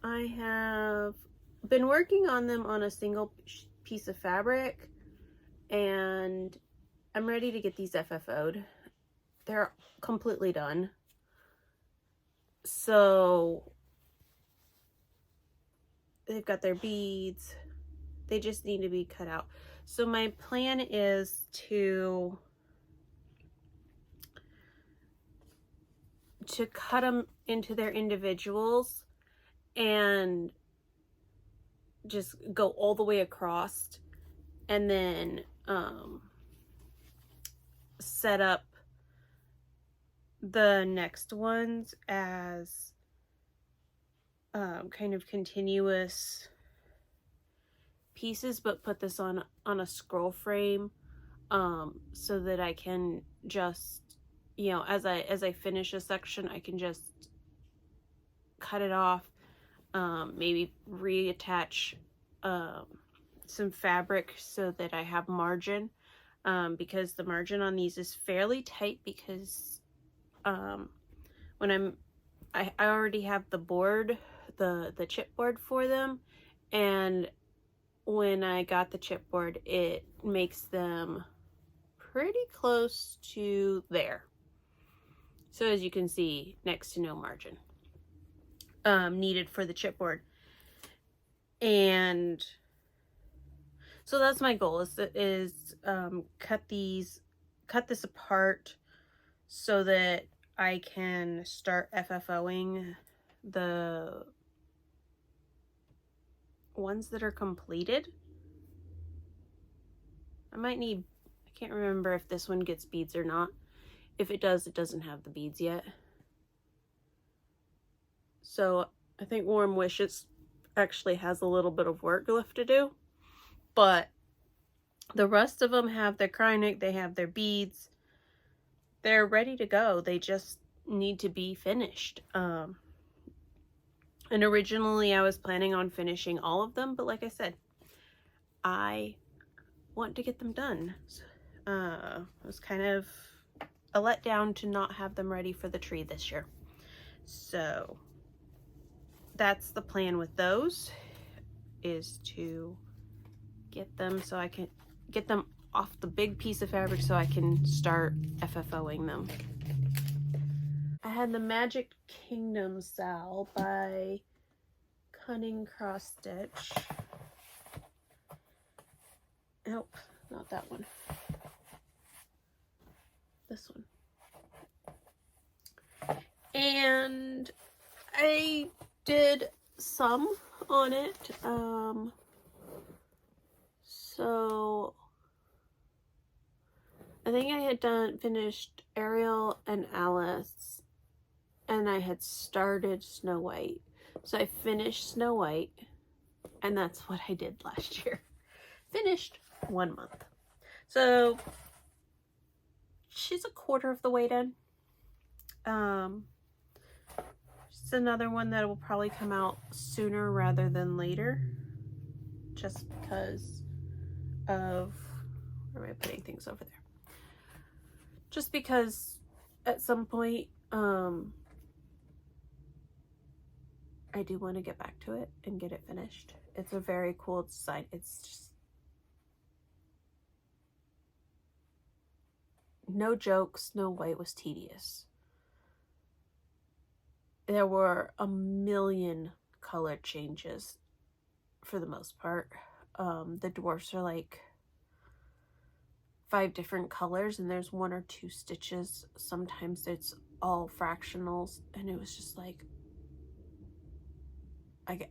I have been working on them on a single piece of fabric, and I'm ready to get these FFO'd. They're completely done. So they've got their beads. They just need to be cut out. So my plan is to cut them into their individuals and just go all the way across, and then set up the next ones as kind of continuous pieces, but put this on a scroll frame, so that I can just, you know, as I finish a section, I can just cut it off, maybe reattach some fabric so that I have margin, because the margin on these is fairly tight, because when I already have the board, the chipboard for them, and when I got the chipboard, it makes them pretty close to there. So as you can see, next to no margin needed for the chipboard. And so that's my goal, is cut this apart so that I can start FFOing the ones that are completed. I can't remember if this one gets beads or not. If it does, it doesn't have the beads yet. So I think Warm Wishes actually has a little bit of work left to do, but the rest of them have their Krynic, they have their beads, they're ready to go. They just need to be finished. And originally I was planning on finishing all of them, but like I said, I want to get them done. It was kind of a letdown to not have them ready for the tree this year. So that's the plan with those, is to get them so I can get them off the big piece of fabric so I can start FFOing them. I had the Magic Kingdom SAL by Cunning Cross Stitch. Nope, not that one. This one. And I did some on it. So I think I had finished Ariel and Alice, and I had started Snow White. So I finished Snow White, and that's what I did last year. Finished 1 month. So she's a quarter of the way done. It's another one that will probably come out sooner rather than later, just because of, where am I putting things over there? Just because at some point, I do want to get back to it and get it finished. It's a very cool design. It's just, no joke, Snow White was tedious. There were a million color changes for the most part. The dwarfs are like 5 different colors, and there's 1 or 2 stitches. Sometimes it's all fractionals, and it was just like,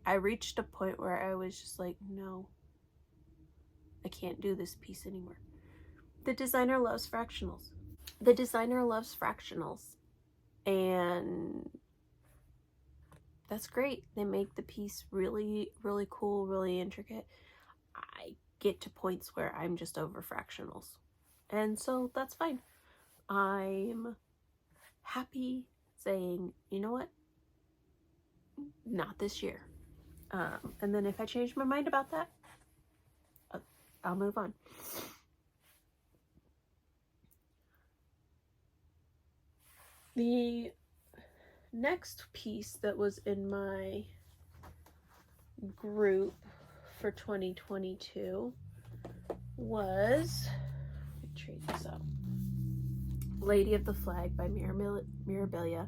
I reached a point where I was just like, no, I can't do this piece anymore. The designer loves fractionals. The designer loves fractionals, and that's great. They make the piece really, really cool, really intricate. I get to points where I'm just over fractionals, and so that's fine. I'm happy saying, you know what? Not this year. And then if I change my mind about that, I'll move on. The next piece that was in my group for 2022 was, let me trade this up, Lady of the Flag by Mirabilia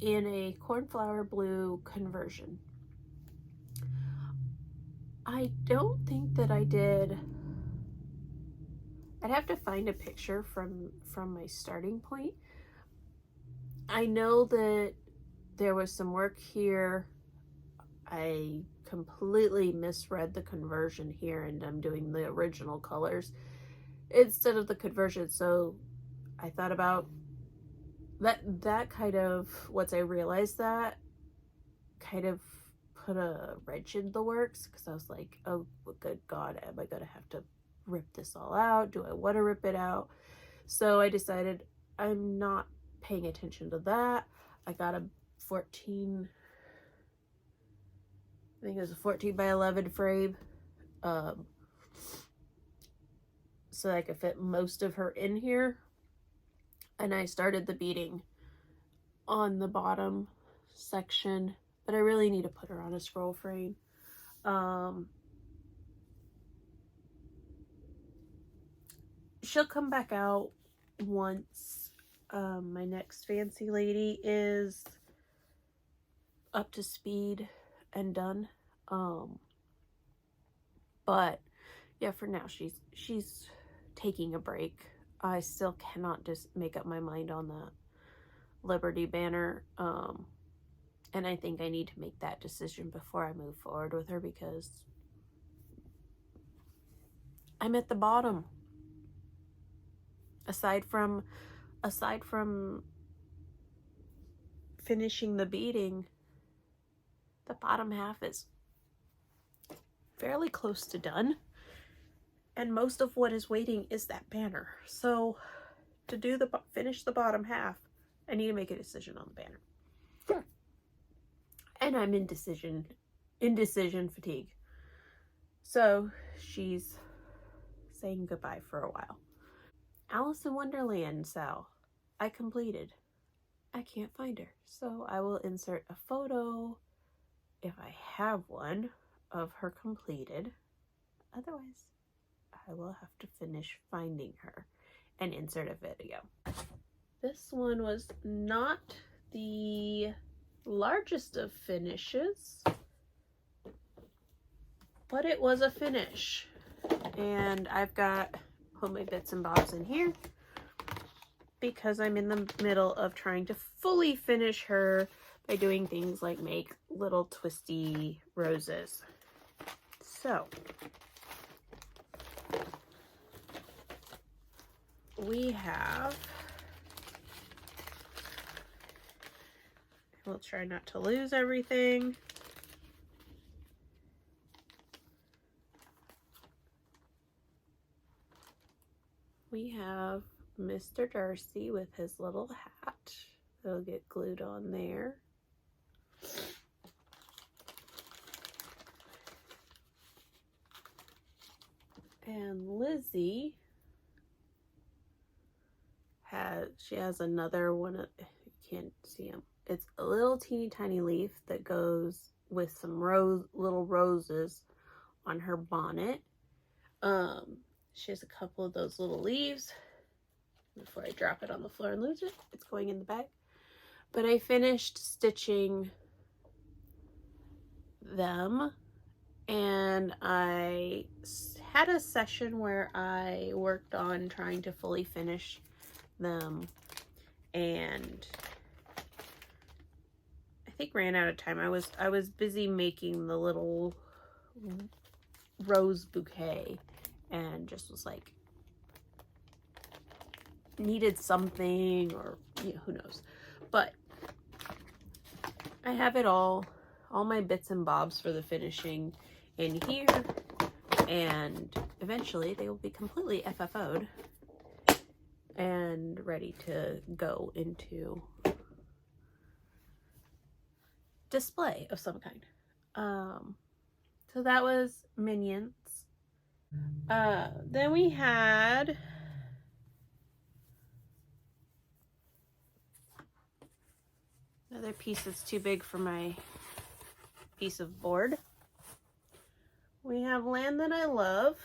in a cornflower blue conversion. I don't think that I did, I'd have to find a picture from my starting point. I know that there was some work here. I completely misread the conversion here, and I'm doing the original colors instead of the conversion. So I thought about that kind of, once I realized that, kind of put a wrench in the works, because I was like, oh good God, am I gonna have to rip this all out? Do I want to rip it out? So I decided I'm not paying attention to that. I got a 14, I think it was a 14 by 11 frame, so I could fit most of her in here. And I started the beading on the bottom section, but I really need to put her on a scroll frame. She'll come back out once my next fancy lady is up to speed and done. But yeah, for now she's taking a break. I still cannot just make up my mind on that Liberty banner, and I think I need to make that decision before I move forward with her, because I'm at the bottom. Aside from finishing the beading, The bottom half is fairly close to done. And most of what is waiting is that banner. So to finish the bottom half, I need to make a decision on the banner. Yeah. And I'm indecision fatigue. So she's saying goodbye for a while. Alice in Wonderland SAL, I completed. I can't find her, so I will insert a photo, if I have one, of her completed. Otherwise, I will have to finish finding her and insert a video. This one was not the largest of finishes, but it was a finish. And I've got put my bits and bobs in here because I'm in the middle of trying to fully finish her by doing things like make little twisty roses. So we have, we'll try not to lose everything. We have Mr. Darcy with his little hat. It'll get glued on there. And Lizzie has another one. You can't see him. It's a little teeny tiny leaf that goes with some little roses on her bonnet. She has a couple of those little leaves. Before I drop it on the floor and lose it, it's going in the bag. But I finished stitching them, and I had a session where I worked on trying to fully finish them, and I think ran out of time. I was busy making the little rose bouquet and just was like, needed something, or you know, who knows. But I have it all my bits and bobs for the finishing in here, and eventually they will be completely FFO'd and ready to go into display of some kind. So that was Minions. Then we had another piece that's too big for my piece of board. We have Land That I Love.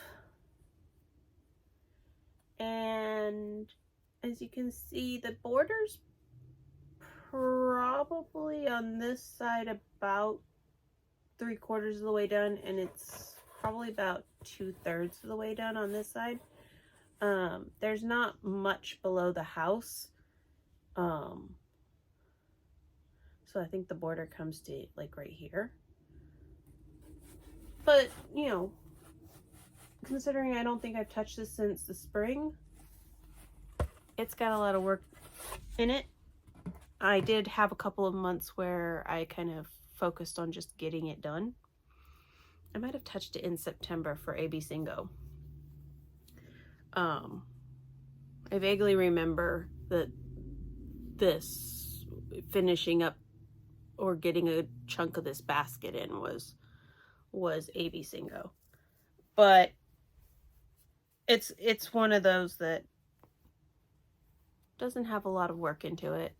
And as you can see, the border's probably on this side about 3/4 of the way done, and it's probably about 2/3 of the way done on this side. There's not much below the house. So I think the border comes to like right here. But, you know, considering I don't think I've touched this since the spring, it's got a lot of work in it. I did have a couple of months where I kind of focused on just getting it done. I might have touched it in September for ABCingo. I vaguely remember that this finishing up or getting a chunk of this basket in was ABCingo. But it's one of those that doesn't have a lot of work into it.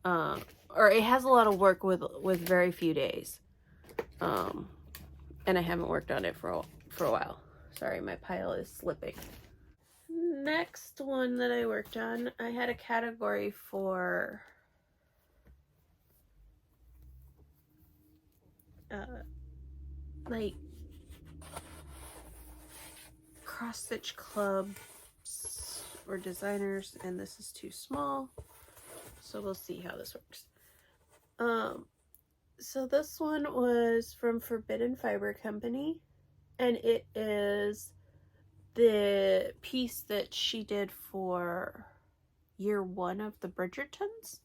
Or it has a lot of work with very few days. And I haven't worked on it for a while. Sorry, my pile is slipping. Next one that I worked on, I had a category for like cross-stitch clubs or designers, and this is too small, so we'll see how this works. So this one was from Forbidden Fiber Company, and it is the piece that she did for year 1 of the Bridgertons.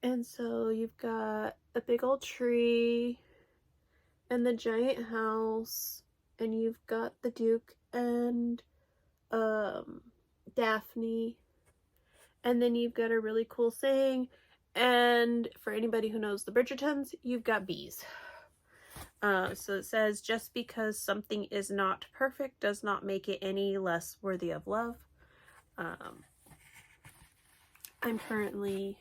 And so you've got the big old tree and the giant house, and you've got the Duke and Daphne, and then you've got a really cool saying, and for anybody who knows the Bridgertons, you've got bees. So it says, just because something is not perfect does not make it any less worthy of love. I'm currently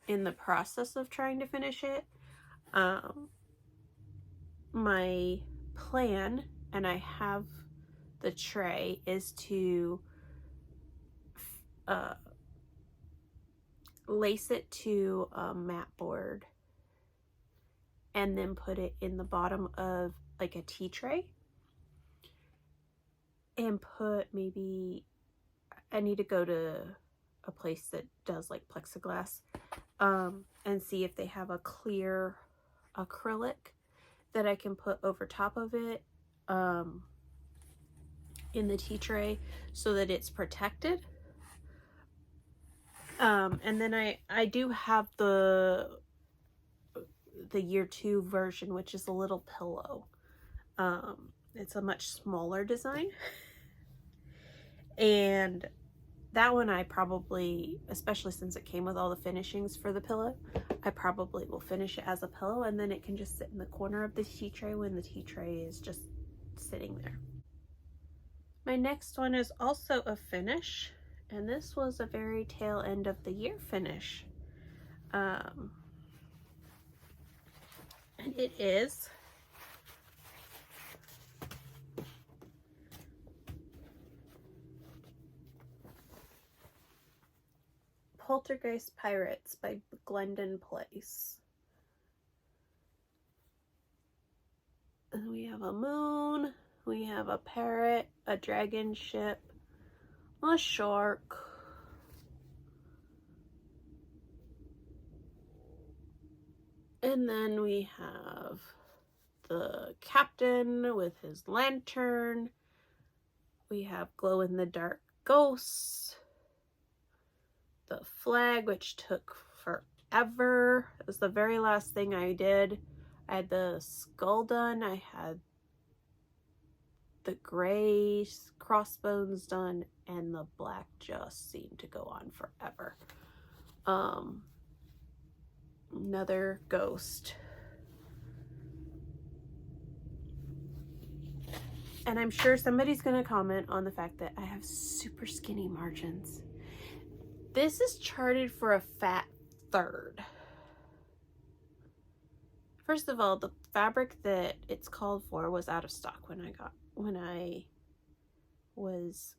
in the process of trying to finish it. My plan, and I have the tray, is to lace it to a mat board and then put it in the bottom of like a tea tray and put, maybe I need to go to a place that does like plexiglass and see if they have a clear acrylic that I can put over top of it in the tea tray so that it's protected. And then I do have the year 2 version, which is a little pillow. It's a much smaller design, and that one I probably, especially since it came with all the finishings for the pillow, I probably will finish it as a pillow, and then it can just sit in the corner of the tea tray when the tea tray is just sitting there. My next one is also a finish, and this was a very tail end of the year finish. And it is Poltergeist Pirates by Glendon Place. And we have a moon, we have a parrot, a dragon ship, a shark, and then we have the captain with his lantern. We have glow-in-the-dark ghosts, the flag, which took forever. It was the very last thing I did. I had the skull done, I had the gray crossbones done, and the black just seemed to go on forever. Another ghost. And I'm sure somebody's gonna comment on the fact that I have super skinny margins. This is charted for a fat third. First of all, the fabric that it's called for was out of stock when I was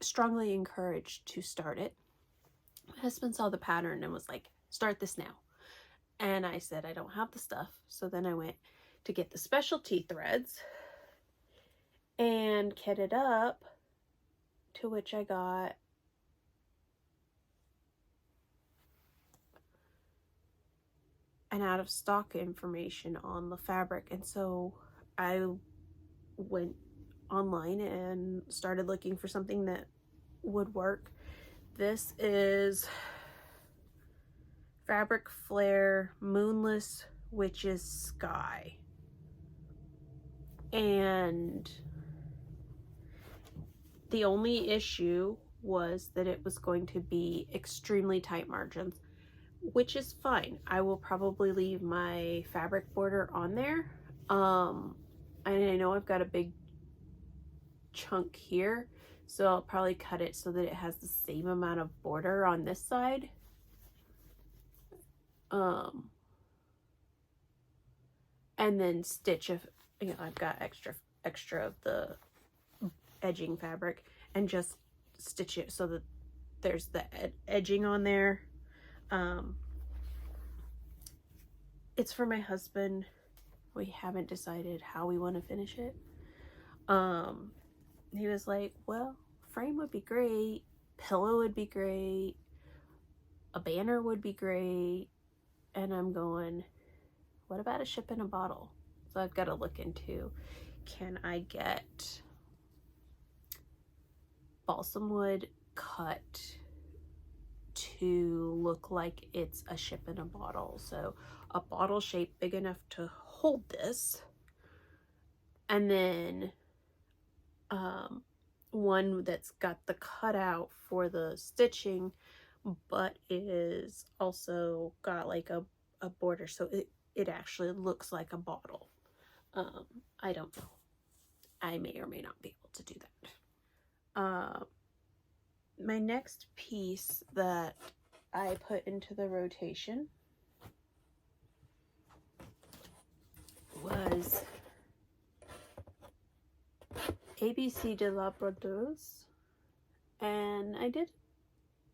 strongly encouraged to start it. My husband saw the pattern and was like, start this now. And I said, I don't have the stuff. So then I went to get the specialty threads and kit it up, to which I got an out of stock information on the fabric. And so I went online and started looking for something that would work. This is Fabric Flare Moonless Witch's Sky. And the only issue was that it was going to be extremely tight margins, which is fine. I will probably leave my fabric border on there. And I know I've got a big chunk here, so I'll probably cut it so that it has the same amount of border on this side. And then stitch, I've got extra of the edging fabric, and just stitch it so that there's the edging on there. It's for my husband. We haven't decided how we want to finish it. He was like, well, frame would be great, pillow would be great, a banner would be great. And I'm going, what about a ship in a bottle? So I've got to look into, can I get balsam wood cut to look like it's a ship in a bottle. So a bottle shape big enough to hold this, and then one that's got the cutout for the stitching, but is also got like a border, so it actually looks like a bottle. I don't know. I may or may not be able to do that. My next piece that I put into the rotation was ABC de Labradors, and I did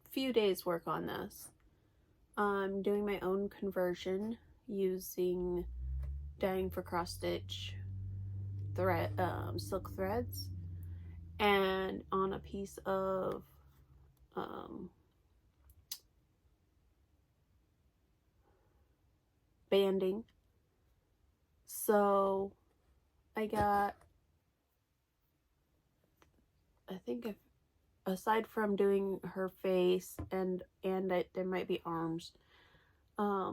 a few days work on this. I'm doing my own conversion using dyeing for cross stitch thread, silk threads, and on a piece of banding. So I got, I think if, aside from doing her face and there might be arms, I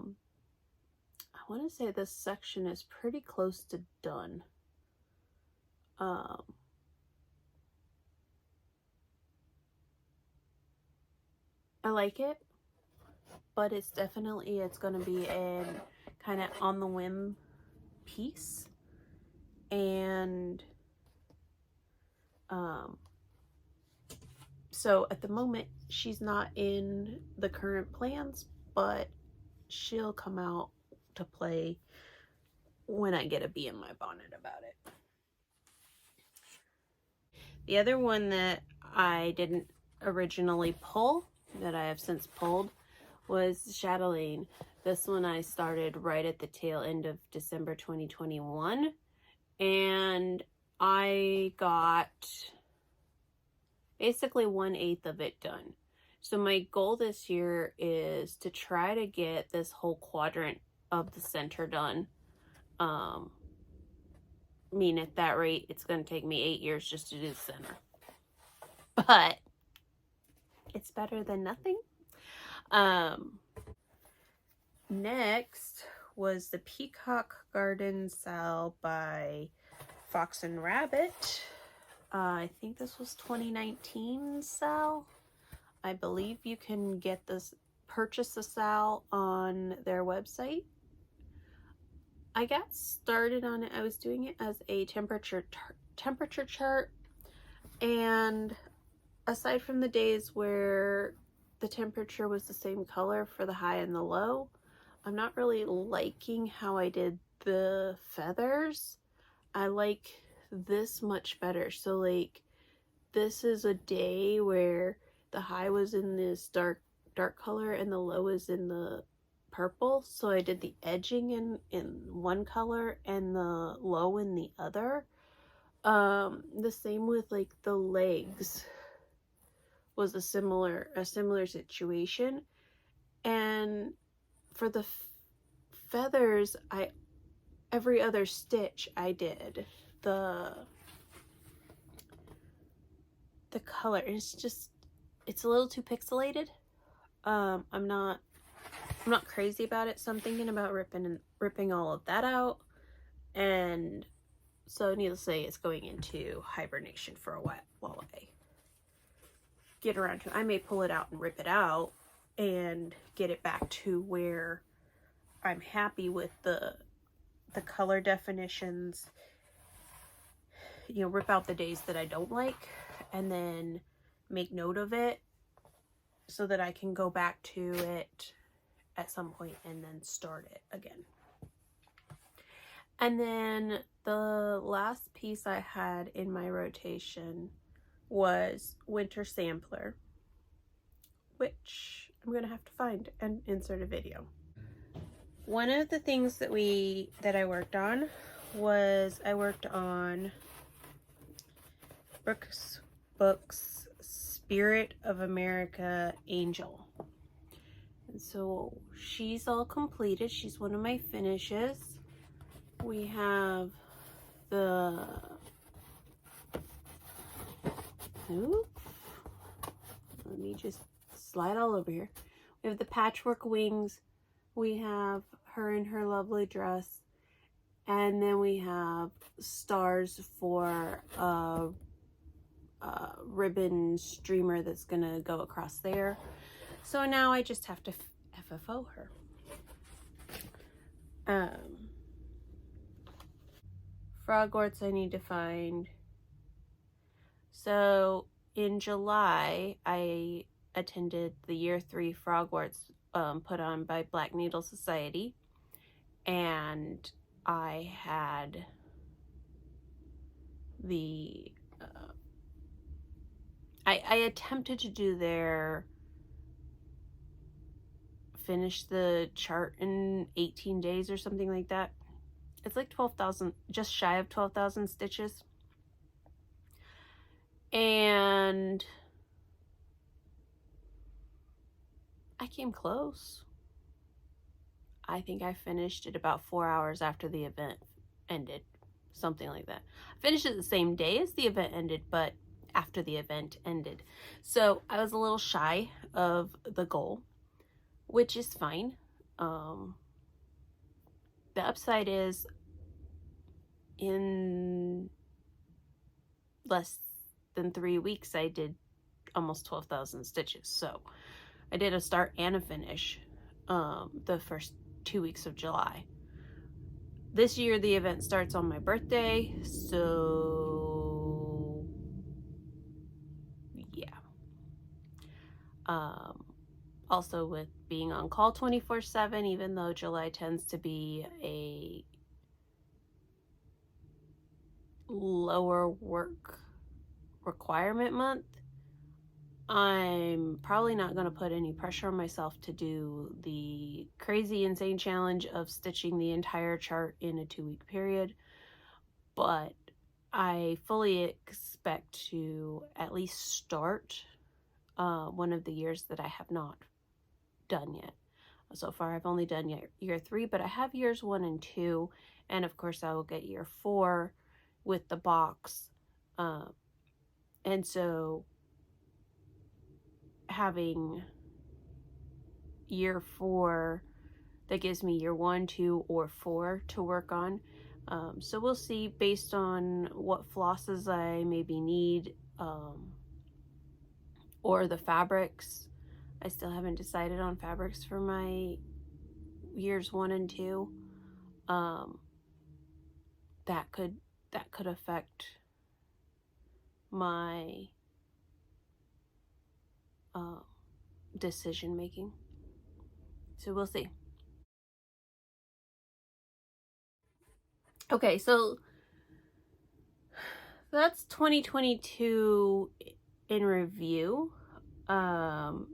want to say this section is pretty close to done. I like it, but it's definitely, it's going to be an kind of on the whim piece. And so at the moment she's not in the current plans, but she'll come out to play when I get a bee in my bonnet about it. The other one that I didn't originally pull, that I have since pulled, was Chatelaine. This one I started right at the tail end of December 2021, and I got basically 1/8 of it done. So my goal this year is to try to get this whole quadrant of the center done. I mean, at that rate, it's going to take me 8 years just to do the center. But it's better than nothing. Next was the Peacock Garden SAL by Fox and Rabbit. I think this was 2019 SAL. I believe you can get this, purchase the SAL on their website. I got started on it. I was doing it as a temperature chart, and aside from the days where the temperature was the same color for the high and the low, I'm not really liking how I did the feathers. I like this much better. So like, this is a day where the high was in this dark color and the low is in the purple, so I did the edging in one color and the low in the other. The same with like the legs was a similar situation. And for the feathers, every other stitch I did the color. It's a little too pixelated. I'm not crazy about it, so I'm thinking about ripping all of that out. And so needless to say, it's going into hibernation for a while while I get around to it. I may pull it out and rip it out and get it back to where I'm happy with the color definitions. You know, rip out the days that I don't like and then make note of it so that I can go back to it at some point and then start it again. And then the last piece I had in my rotation was Winter Sampler, which I'm gonna have to find and insert a video. One of the things that I worked on was I worked on Brooke's book's Spirit of America Angel. And so she's all completed. She's one of my finishes. We have the let me just slide all over here. We have the patchwork wings. We have her in her lovely dress. And then we have stars for a ribbon streamer that's going to go across there. So now I just have to FFO her. Frogwarts I need to find. So in July, I attended the year 3 Frogwarts put on by Black Needle Society, and I had the I attempted to do their finish the chart in 18 days or something like that. It's like 12,000, just shy of 12,000 stitches. And I came close. I think I finished it about 4 hours after the event ended, something like that. I finished it the same day as the event ended, but after the event ended. So I was a little shy of the goal, which is fine. The upside is in less than 3 weeks, I did almost 12,000 stitches. So I did a start and a finish the first 2 weeks of July. This year the event starts on my birthday, so yeah. Also with being on call 24/7, even though July tends to be a lower work requirement month, I'm probably not going to put any pressure on myself to do the crazy insane challenge of stitching the entire chart in a 2-week period, but I fully expect to at least start one of the years that I have not done yet. So far I've only done year 3, but I have years 1 and 2, and of course I will get year 4 with the box, and so having year 4 that gives me year 1, 2, or 4 to work on. So we'll see based on what flosses I maybe need, or the fabrics. I still haven't decided on fabrics for my years 1 and 2. That could affect my decision making. So we'll see. Okay, so that's 2022 in review. No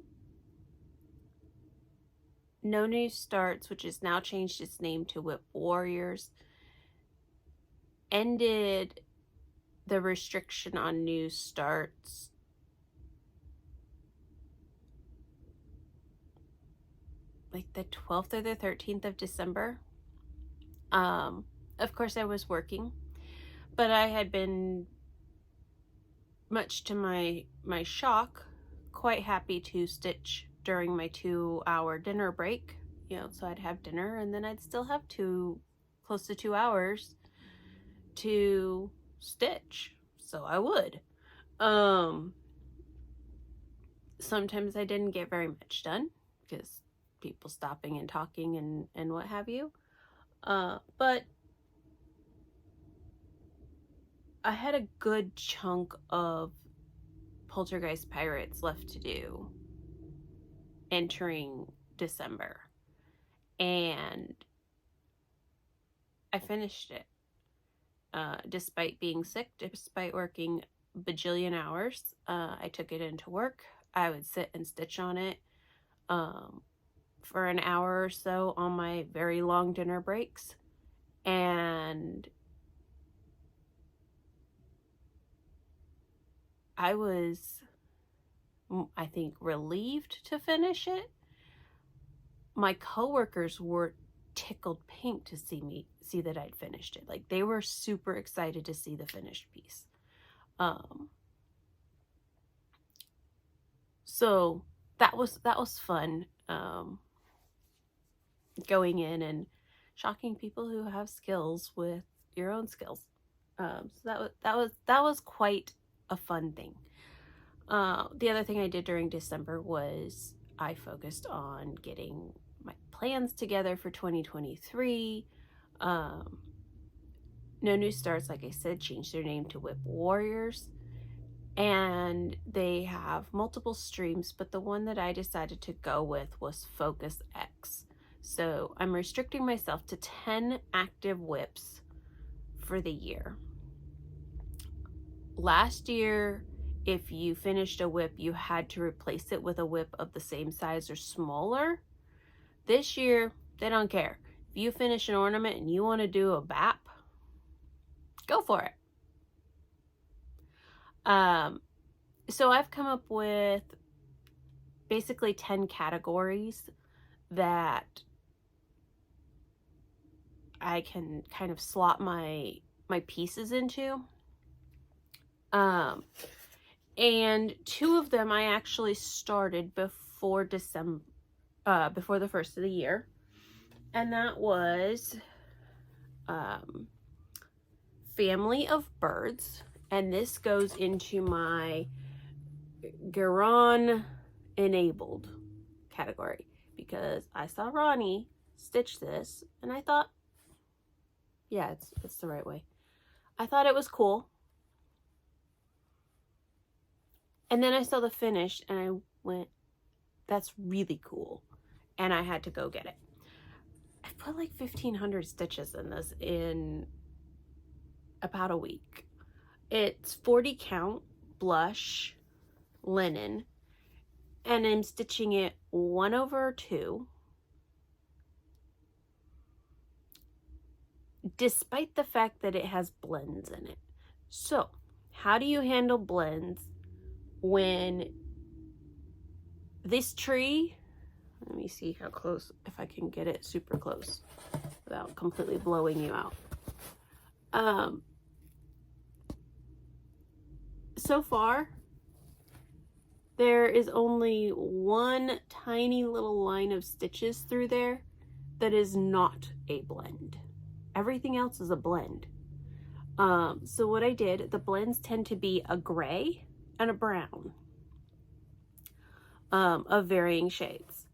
New Starts, which has now changed its name to WIP Warriors, ended the restriction on new starts like the 12th or the 13th of December. Of course I was working, but I had been, much to my shock, quite happy to stitch during my 2-hour dinner break. You know, so I'd have dinner and then I'd still have close to 2 hours to stitch. So I would. Sometimes I didn't get very much done because people stopping and talking and what have you. But I had a good chunk of Poltergeist Pirates left to do entering December, and I finished it. Despite being sick, despite working bajillion hours, I took it into work. I would sit and stitch on it for an hour or so on my very long dinner breaks, and I was, I think, relieved to finish it. My coworkers were tickled pink to see that I'd finished it. Like, they were super excited to see the finished piece. So that was fun. going in and shocking people who have skills with your own skills. So that was quite a fun thing. The other thing I did during December was I focused on getting my plans together for 2023. No New Starts, like I said, changed their name to WIP Warriors. And they have multiple streams, but the one that I decided to go with was Focus X. So I'm restricting myself to 10 active WIPs for the year. Last year, if you finished a WIP, you had to replace it with a WIP of the same size or smaller. This year, they don't care. If you finish an ornament and you want to do a BAP, go for it. So I've come up with basically 10 categories that I can kind of slot my pieces into. And 2 of them I actually started before December, before the first of the year. And that was Family of Birds. And this goes into my Garon enabled category because I saw Ronnie stitch this and I thought, yeah, it's the right way. I thought it was cool. And then I saw the finish and I went, that's really cool. And I had to go get it. I put like 1,500 stitches in this in about a week. It's 40 count blush linen, and I'm stitching it 1/2, despite the fact that it has blends in it. So how do you handle blends when this tree, let me see how close, if I can get it super close without completely blowing you out. So far, there is only one tiny little line of stitches through there that is not a blend. Everything else is a blend. So what I did, the blends tend to be a gray and a brown of varying shades.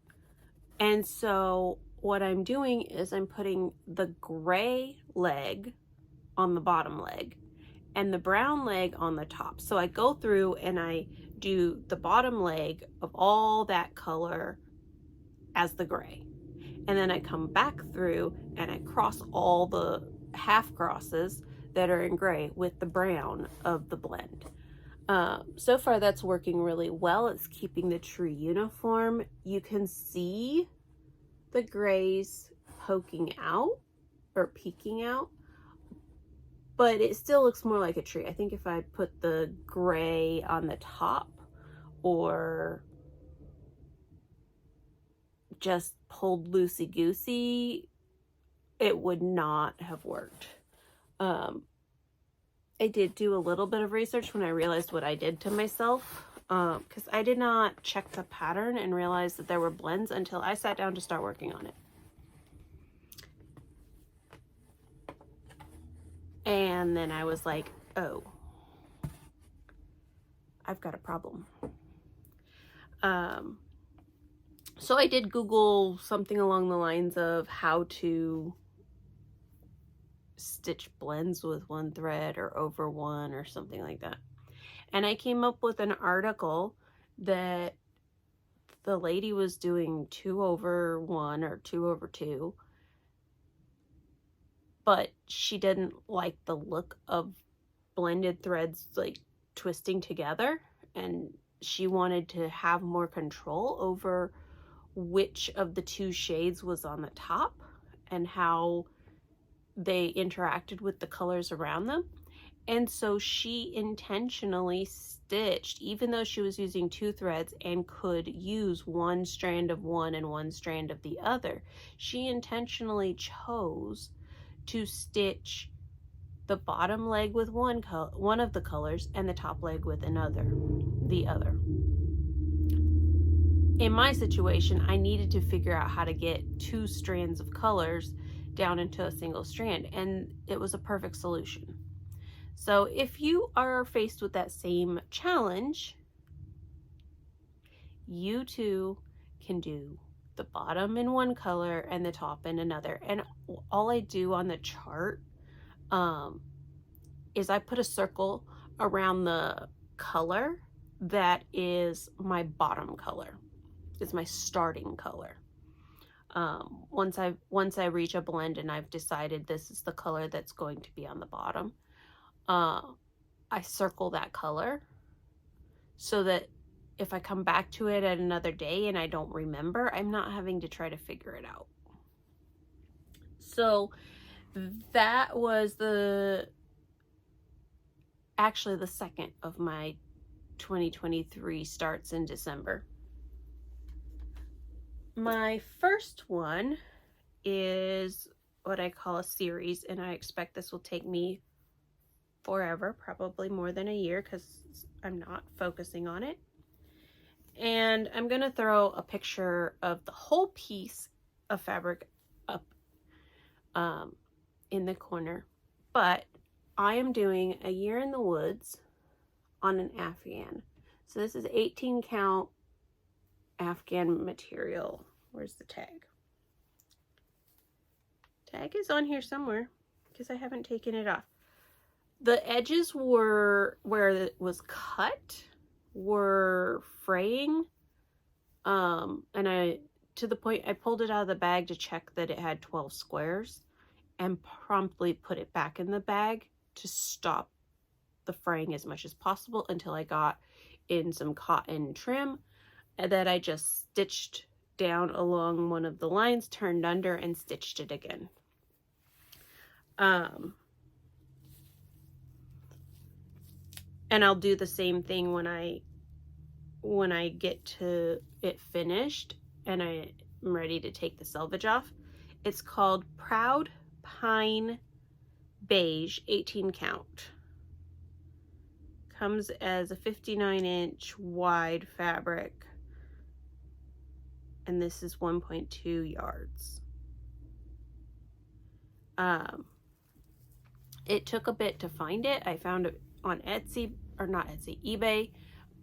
And so what I'm doing is I'm putting the gray leg on the bottom leg and the brown leg on the top. So I go through and I do the bottom leg of all that color as the gray. And then I come back through and I cross all the half crosses that are in gray with the brown of the blend. So far that's working really well. It's keeping the tree uniform. You can see the grays poking out or peeking out, but it still looks more like a tree. I think if I put the gray on the top or just pulled loosey-goosey, it would not have worked. I did do a little bit of research when I realized what I did to myself, because I did not check the pattern and realize that there were blends until I sat down to start working on it. And then I was like, oh, I've got a problem. So I did Google something along the lines of how to stitch blends with one thread or over one or something like that. And I came up with an article that the lady was doing 2/1 or 2/2, but she didn't like the look of blended threads like twisting together, and she wanted to have more control over which of the 2 shades was on the top and how they interacted with the colors around them. And so she intentionally stitched, even though she was using 2 threads and could use one strand of one and one strand of the other, she intentionally chose to stitch the bottom leg with one of the colors and the top leg with the other. in my situation, I needed to figure out how to get 2 strands of colors down into a single strand, and it was a perfect solution. So if you are faced with that same challenge, you too can do the bottom in one color and the top in another. And all I do on the chart is I put a circle around the color that is my bottom color. It's my starting color. Once I reach a blend and I've decided this is the color that's going to be on the bottom, I circle that color so that if I come back to it at another day and I don't remember, I'm not having to try to figure it out. So that was actually the second of my 2023 starts in December. My first one is what I call a series, and I expect this will take me forever, probably more than a year, because I'm not focusing on it. And I'm going to throw a picture of the whole piece of fabric up in the corner. But I am doing A Year in the Woods on an Afghan. So this is 18 count Afghan material. Where's the tag? Tag is on here somewhere because I haven't taken it off. The edges were, where it was cut, were fraying. And to the point I pulled it out of the bag to check that it had 12 squares and promptly put it back in the bag to stop the fraying as much as possible until I got in some cotton trim that I just stitched down along one of the lines, turned under, and stitched it again. And I'll do the same thing when I get to it finished and I'm ready to take the selvage off. It's called Proud Pine Beige 18 count. Comes as a 59-inch wide fabric, and this is 1.2 yards. It took a bit to find it. I found it on Etsy, or not Etsy, eBay,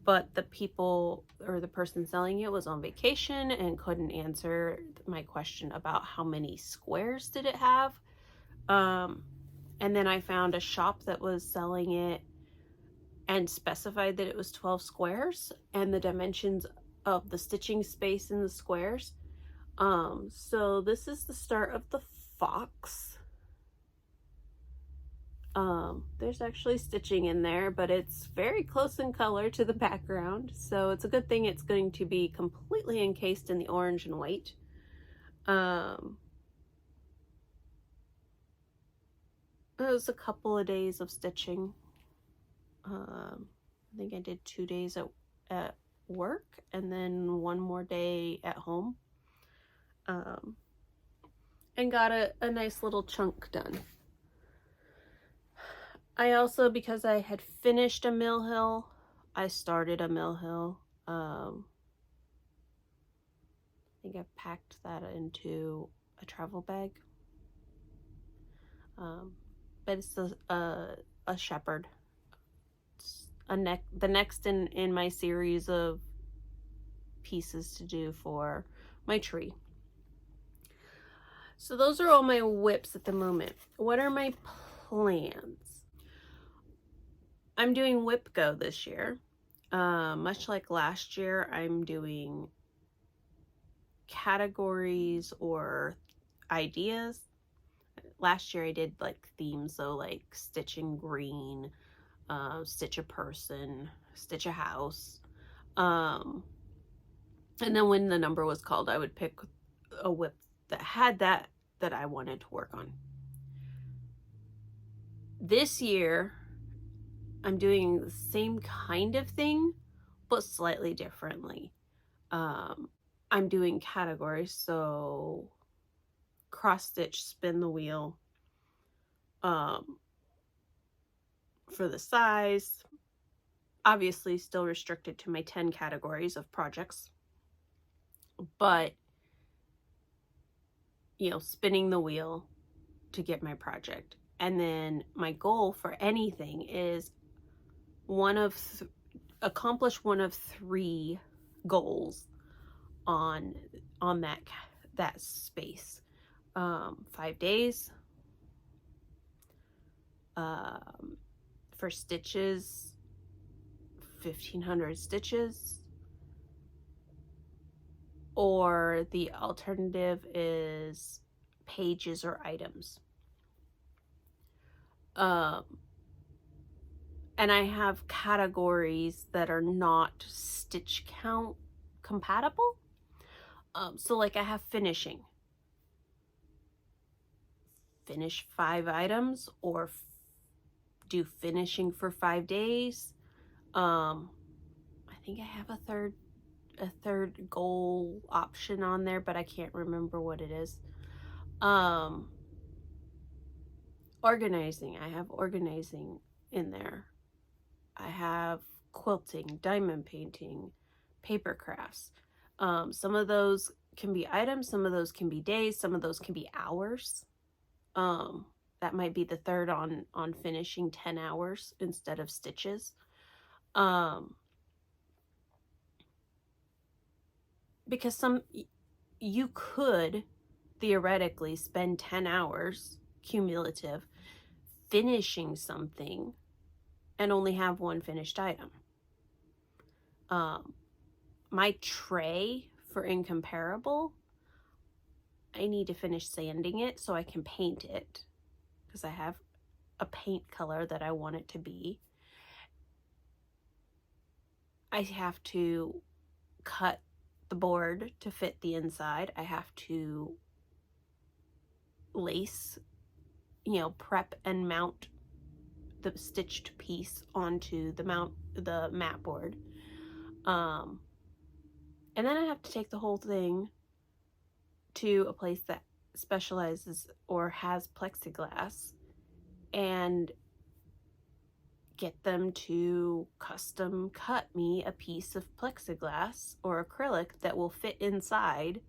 but the people, or the person selling it, was on vacation and couldn't answer my question about how many squares did it have. And then I found a shop that was selling it and specified that it was 12 squares and the dimensions of the stitching space in the squares. So this is the start of the fox. There's actually stitching in there, but it's very close in color to the background, so it's a good thing it's going to be completely encased in the orange and white. It was a couple of days of stitching. I think I did 2 days at work and then 1 more day at home, and got a nice little chunk done. I also, because I had finished a mill hill, I started a mill hill. I think I packed that into a travel bag. But it's a shepherd. It's the next in my series of pieces to do for my tree. So those are all my WIPs at the moment. What are my plans? I'm doing WIPGO this year. Much like last year, I'm doing categories or ideas. Last year I did like themes, so like stitching green, stitch a person, stitch a house. And then when the number was called, I would pick a WIP that had that I wanted to work on. This year, I'm doing the same kind of thing, but slightly differently. I'm doing categories, so cross stitch, spin the wheel, for the size, obviously still restricted to my 10 categories of projects. but, you know, spinning the wheel to get my project. And then my goal for anything is accomplish one of 3 goals on that space. 5 days, for stitches, 1,500 stitches, or the alternative is pages or items. And I have categories that are not stitch count compatible. So like I have finishing. Finish 5 items, or do finishing for 5 days. I think I have a third goal option on there, but I can't remember what it is. Organizing. I have organizing in there. I have quilting, diamond painting, paper crafts. Some of those can be items, some of those can be days, some of those can be hours. That might be the third on finishing, 10 hours instead of stitches. Because you could theoretically spend 10 hours cumulative finishing something and only have 1 finished item. My tray for Incomparable, I need to finish sanding it so I can paint it, because I have a paint color that I want it to be. I have to cut the board to fit the inside. I have to lace, you know, prep and mount the stitched piece onto the mat board. And then I have to take the whole thing to a place that specializes or has plexiglass and get them to custom cut me a piece of plexiglass or acrylic that will fit inside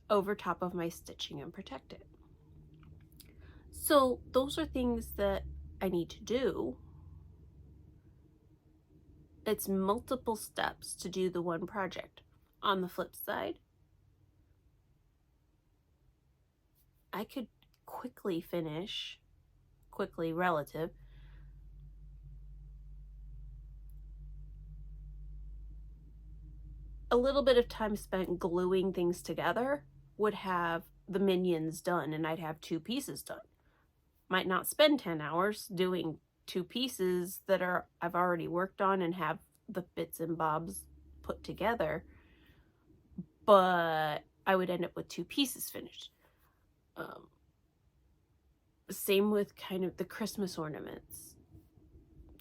over top of my stitching and protect it. So those are things that I need to do. It's multiple steps to do the one project. On the flip side, I could quickly finish, quickly relative, a little bit of time spent gluing things together would have the minions done, and I'd have 2 pieces done. Might not spend 10 hours doing 2 pieces that I've already worked on and have the bits and bobs put together, but I would end up with 2 pieces finished. Same with kind of the Christmas ornaments.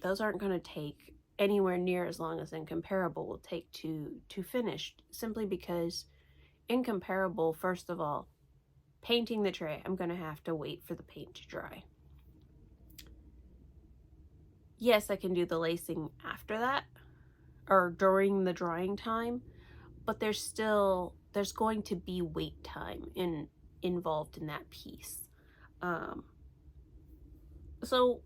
Those aren't going to take anywhere near as long as Incomparable will take to finish, simply because Incomparable, first of all, painting the tray, I'm going to have to wait for the paint to dry. Yes, I can do the lacing after that or during the drying time, but there's going to be wait time involved in that piece. So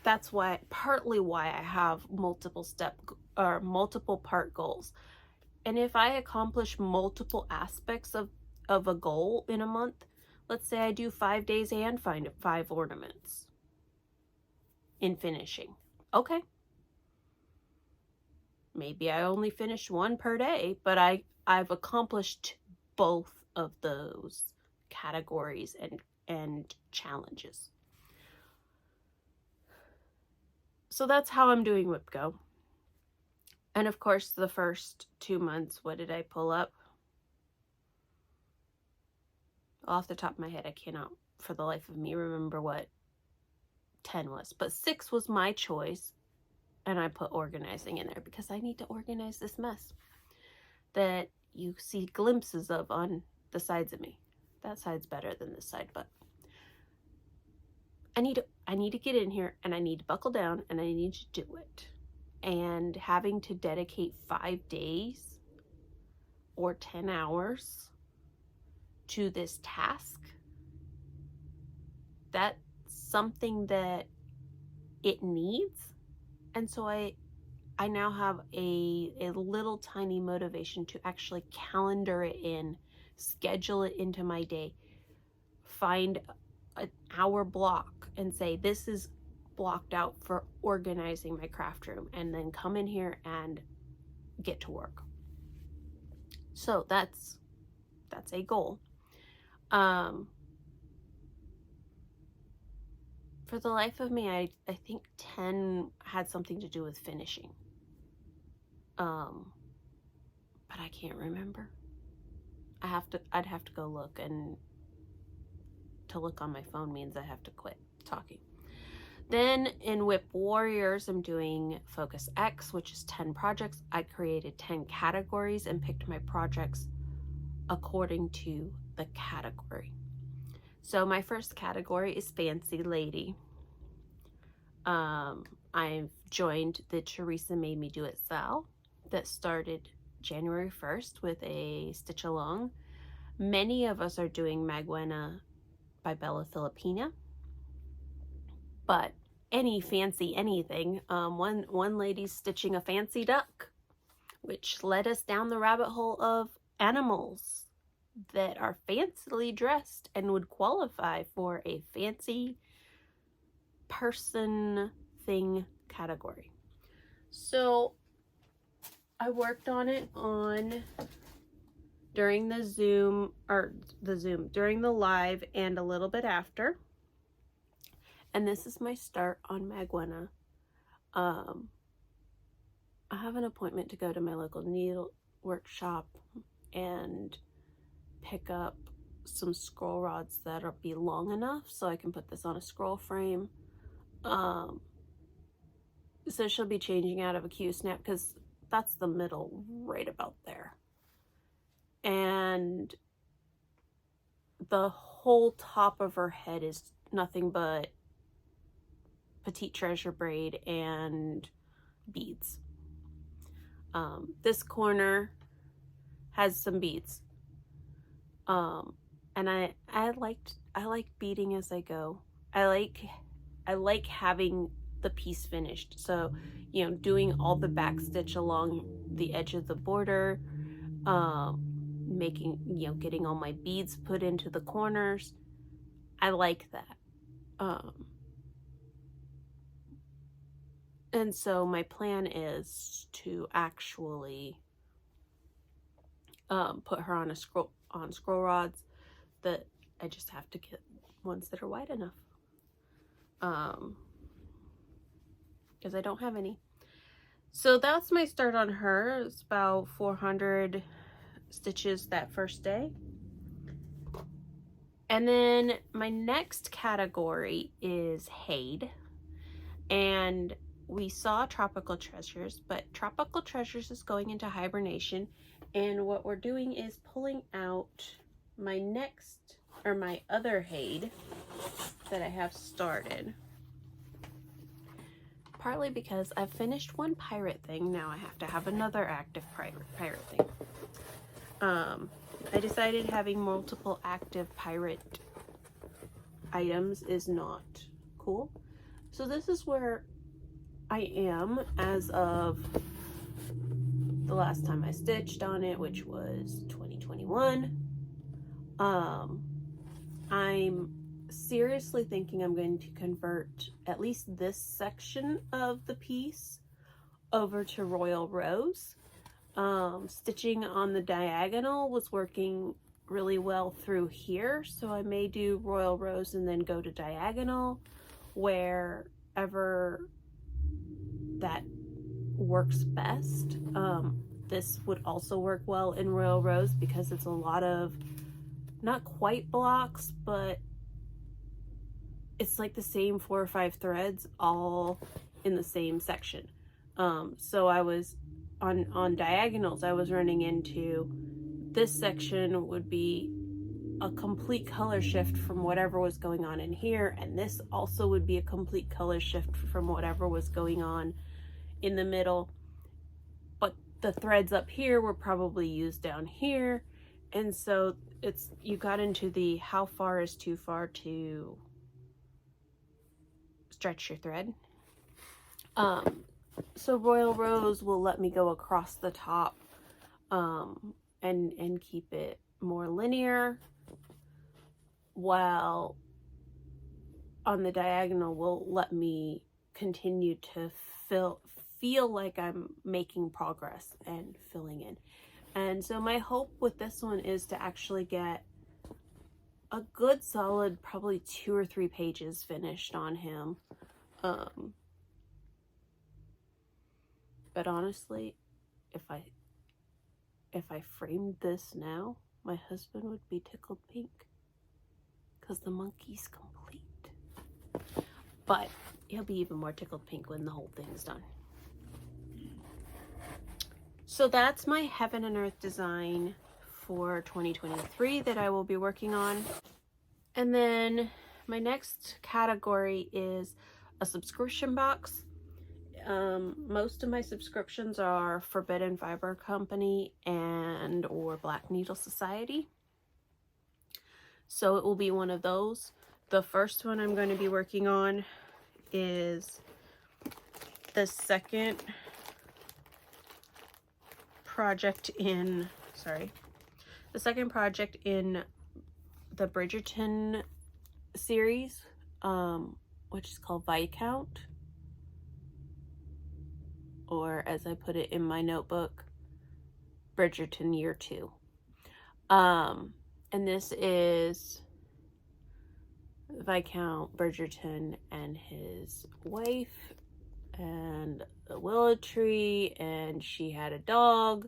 that's partly why I have multiple part goals. And if I accomplish multiple aspects of a goal in a month, let's say I do 5 days and find 5 ornaments in finishing. Okay. Maybe I only finished 1 per day, but I've accomplished both of those categories and challenges. So that's how I'm doing WIPGO. And of course, the first 2 months, what did I pull up? Off the top of my head, I cannot for the life of me remember what 10 was, but 6 was my choice, and I put organizing in there because I need to organize this mess that you see glimpses of on the sides of me. That side's better than this side, but I need to get in here, and I need to buckle down, and I need to do it. And having to dedicate 5 days or 10 hours to this task, that's something that it needs. And so I now have a little tiny motivation to actually calendar it in, schedule it into my day, find an hour block and say, this is blocked out for organizing my craft room, and then come in here and get to work. So that's a goal. For the life of me, I think 10 had something to do with finishing. But I can't remember. I'd have to go look, and to look on my phone means I have to quit talking. Then in WIP Warriors, I'm doing Focus X, which is 10 projects. I created 10 categories and picked my projects according to the category. So my first category is Fancy Lady. I've joined the TeresaMadeMeDoItSAL that started January 1st with a stitch along. Many of us are doing Magwayen by Bella Filipina, but any fancy anything. One lady's stitching a fancy duck, which led us down the rabbit hole of animals that are fancily dressed and would qualify for a fancy person thing category. So I worked on it during during the live and a little bit after. And this is my start on Magwayen. I have an appointment to go to my local needle workshop and pick up some scroll rods that'll be long enough so I can put this on a scroll frame. So she'll be changing out of a Q-snap because that's the middle right about there. And the whole top of her head is nothing but petite treasure braid and beads. This corner has some beads. And I like beading as I go. I like having the piece finished. So, doing all the back stitch along the edge of the border, getting all my beads put into the corners. I like that. And so my plan is to actually put her on scroll rods that I just have to get ones that are wide enough. Because I don't have any. So that's my start on her. It's about 400 stitches that first day. And then my next category is HAED. And we saw Tropical Treasures, but Tropical Treasures is going into hibernation. And what we're doing is pulling out my other HAED that I have started. Partly because I've finished one pirate thing, now I have to have another active pirate thing. I decided having multiple active pirate items is not cool. So this is where I am as of the last time I stitched on it, which was 2021. I'm seriously thinking I'm going to convert at least this section of the piece over to Royal Rose. Stitching on the diagonal was working really well through here, so I may do Royal Rose and then go to diagonal wherever that works best. This would also work well in Royal Rose because it's a lot of not quite blocks, but it's like the same 4 or 5 threads all in the same section. So I was on diagonals, I was running into this section would be a complete color shift from whatever was going on in here, and this also would be a complete color shift from whatever was going on in the middle. But the threads up here were probably used down here. And so you got into the how far is too far to stretch your thread. So Royal Rose will let me go across the top and keep it more linear, while on the diagonal will let me continue to feel like I'm making progress and filling in. And so my hope with this one is to actually get a good solid probably 2 or 3 pages finished on him. But honestly, if I framed this now, my husband would be tickled pink because the monkey's complete. But he'll be even more tickled pink when the whole thing is done. So that's my Heaven and Earth design for 2023 that I will be working on. And then my next category is a subscription box. Most of my subscriptions are Forbidden Fiber Company and or Black Needle Society. So it will be one of those. The first one I'm going to be working on is the second project in, the Bridgerton series, which is called Viscount, or as I put it in my notebook, Bridgerton Year 2. And this is Viscount Bridgerton and his wife and a willow tree, and she had a dog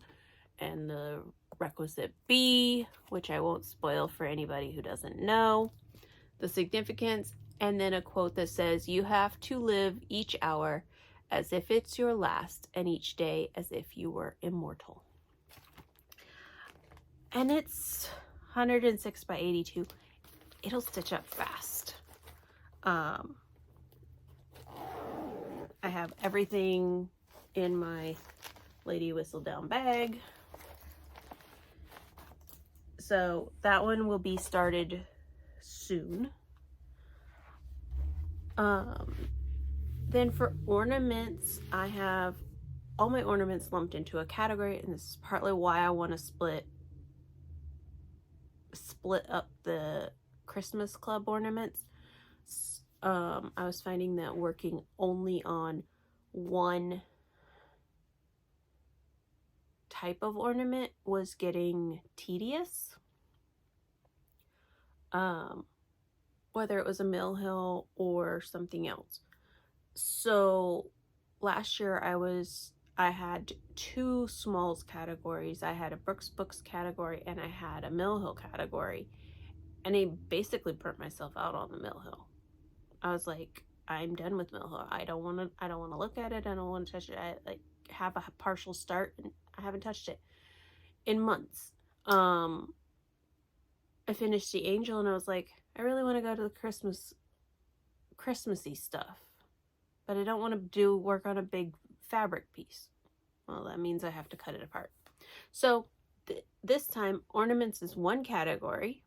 and the requisite bee, which I won't spoil for anybody who doesn't know the significance, and then a quote that says, "You have to live each hour as if it's your last, and each day as if you were immortal." And it's 106 by 82. It'll stitch up fast. I have everything in my Lady Whistledown bag. So that one will be started soon. Then for ornaments, I have all my ornaments lumped into a category, and this is partly why I want to split up the Christmas Club ornaments. I was finding that working only on one type of ornament was getting tedious. Whether it was a Mill Hill or something else. So last year I had 2 smalls categories. I had a Brooks Books category and I had a Mill Hill category. And I basically burnt myself out on the Mill Hill. I was like, I'm done with Mill Hill. I don't want to look at it. I don't want to touch it. I have a partial start and I haven't touched it in months. I finished the Angel and I was like, I really want to go to the Christmassy stuff, but I don't want to work on a big fabric piece. Well, that means I have to cut it apart. So this time ornaments is one category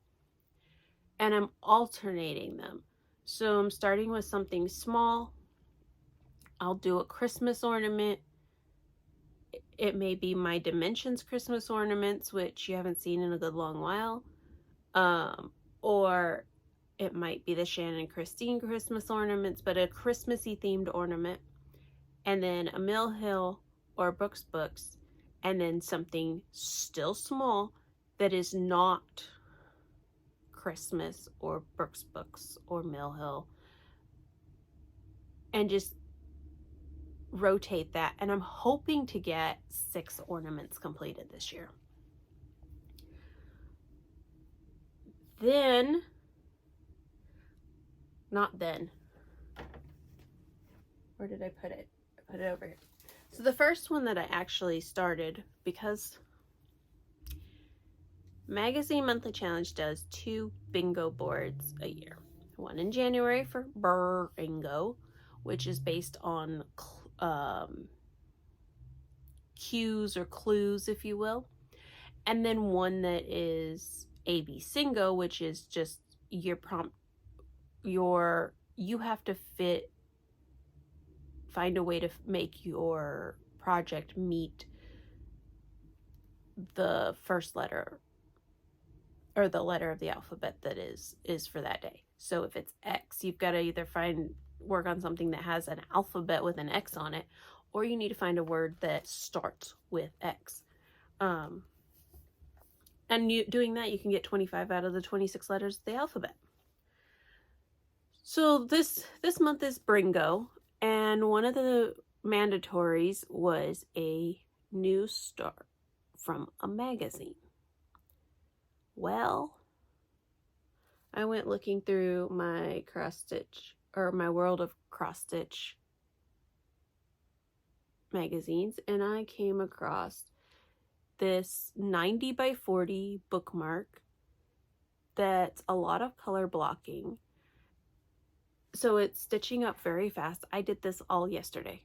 and I'm alternating them. So I'm starting with something small. I'll do a Christmas ornament. It may be my Dimensions Christmas ornaments, which you haven't seen in a good long while. Or it might be the Shannon Christine Christmas ornaments, but a Christmassy themed ornament. And then a Mill Hill or Brooks Books. And then something still small that is not Christmas or Brooks Books or Mill Hill. And just rotate that. And I'm hoping to get 6 ornaments completed this year. Then, where did I put it? I put it over here. So the first one that I actually started, because Magazine Monthly Challenge does 2 bingo boards a year. One in January for BRRingo, which is based on cues or clues, if you will. And then one that is ABCingo, which is just your prompt, you have to find a way to make your project meet the first letter or the letter of the alphabet that is for that day. So if it's X, you've got to either work on something that has an alphabet with an X on it, or you need to find a word that starts with X. And doing that, you can get 25 out of the 26 letters of the alphabet. So this month is BRRingo, and one of the mandatories was a new start from a magazine. Well, I went looking through my my World of Cross Stitch magazines, and I came across this 90 by 40 bookmark that's a lot of color blocking. So it's stitching up very fast. I did this all yesterday,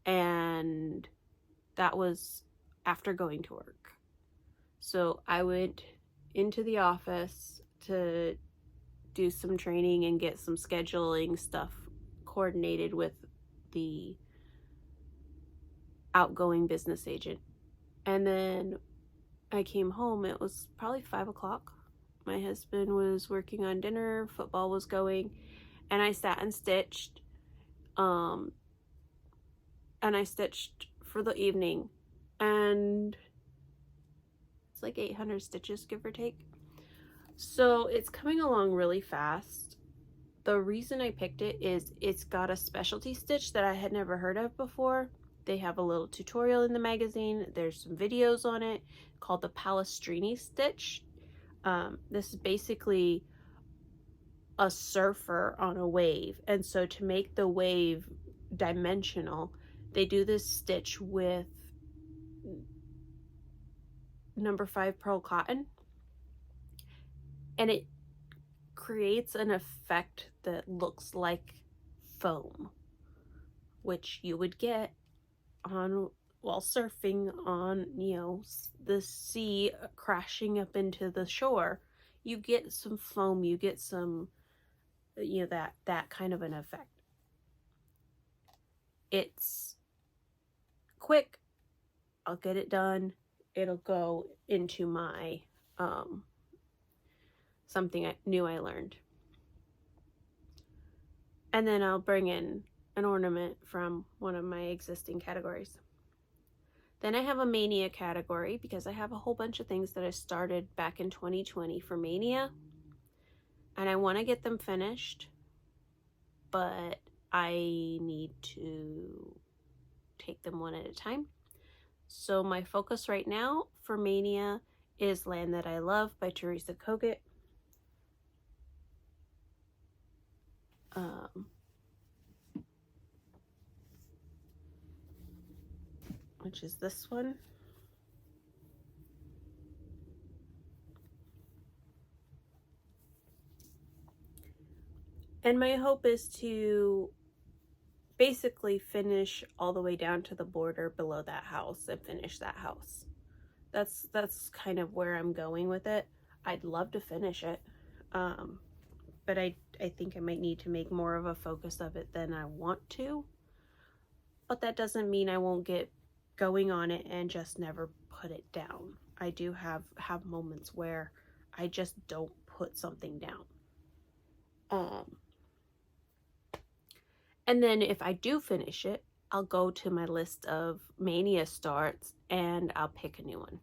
and that was after going to work. So I went into the office to do some training and get some scheduling stuff coordinated with the outgoing business agent. And then I came home. It was probably 5 o'clock. My husband was working on dinner, football was going, and I sat and stitched. And I stitched for the evening, and it's like 800 stitches, give or take. So it's coming along really fast. The reason I picked it is it's got a specialty stitch that I had never heard of before. They have a little tutorial in the magazine. There's some videos on it called the Palestrini stitch. This is basically a surfer on a wave. And so to make the wave dimensional, they do this stitch with number 5 pearl cotton, and it creates an effect that looks like foam, which you would get while surfing on, the sea crashing up into the shore. You get some foam, you get some, that kind of an effect. It's quick. I'll get it done. It'll go into my something new I learned. And then I'll bring in an ornament from one of my existing categories. Then I have a Maynia category because I have a whole bunch of things that I started back in 2020 for Maynia, and I want to get them finished, but I need to take them one at a time. So my focus right now for Maynia is Land That I Love by Teresa Kogut. Which is this one. And my hope is to basically finish all the way down to the border below that house and finish that house. That's kind of where I'm going with it. I'd love to finish it, but I think I might need to make more of a focus of it than I want to. But that doesn't mean I won't get going on it and just never put it down. I do have moments where I just don't put something down. And then if I do finish it, I'll go to my list of Maynia starts and I'll pick a new one.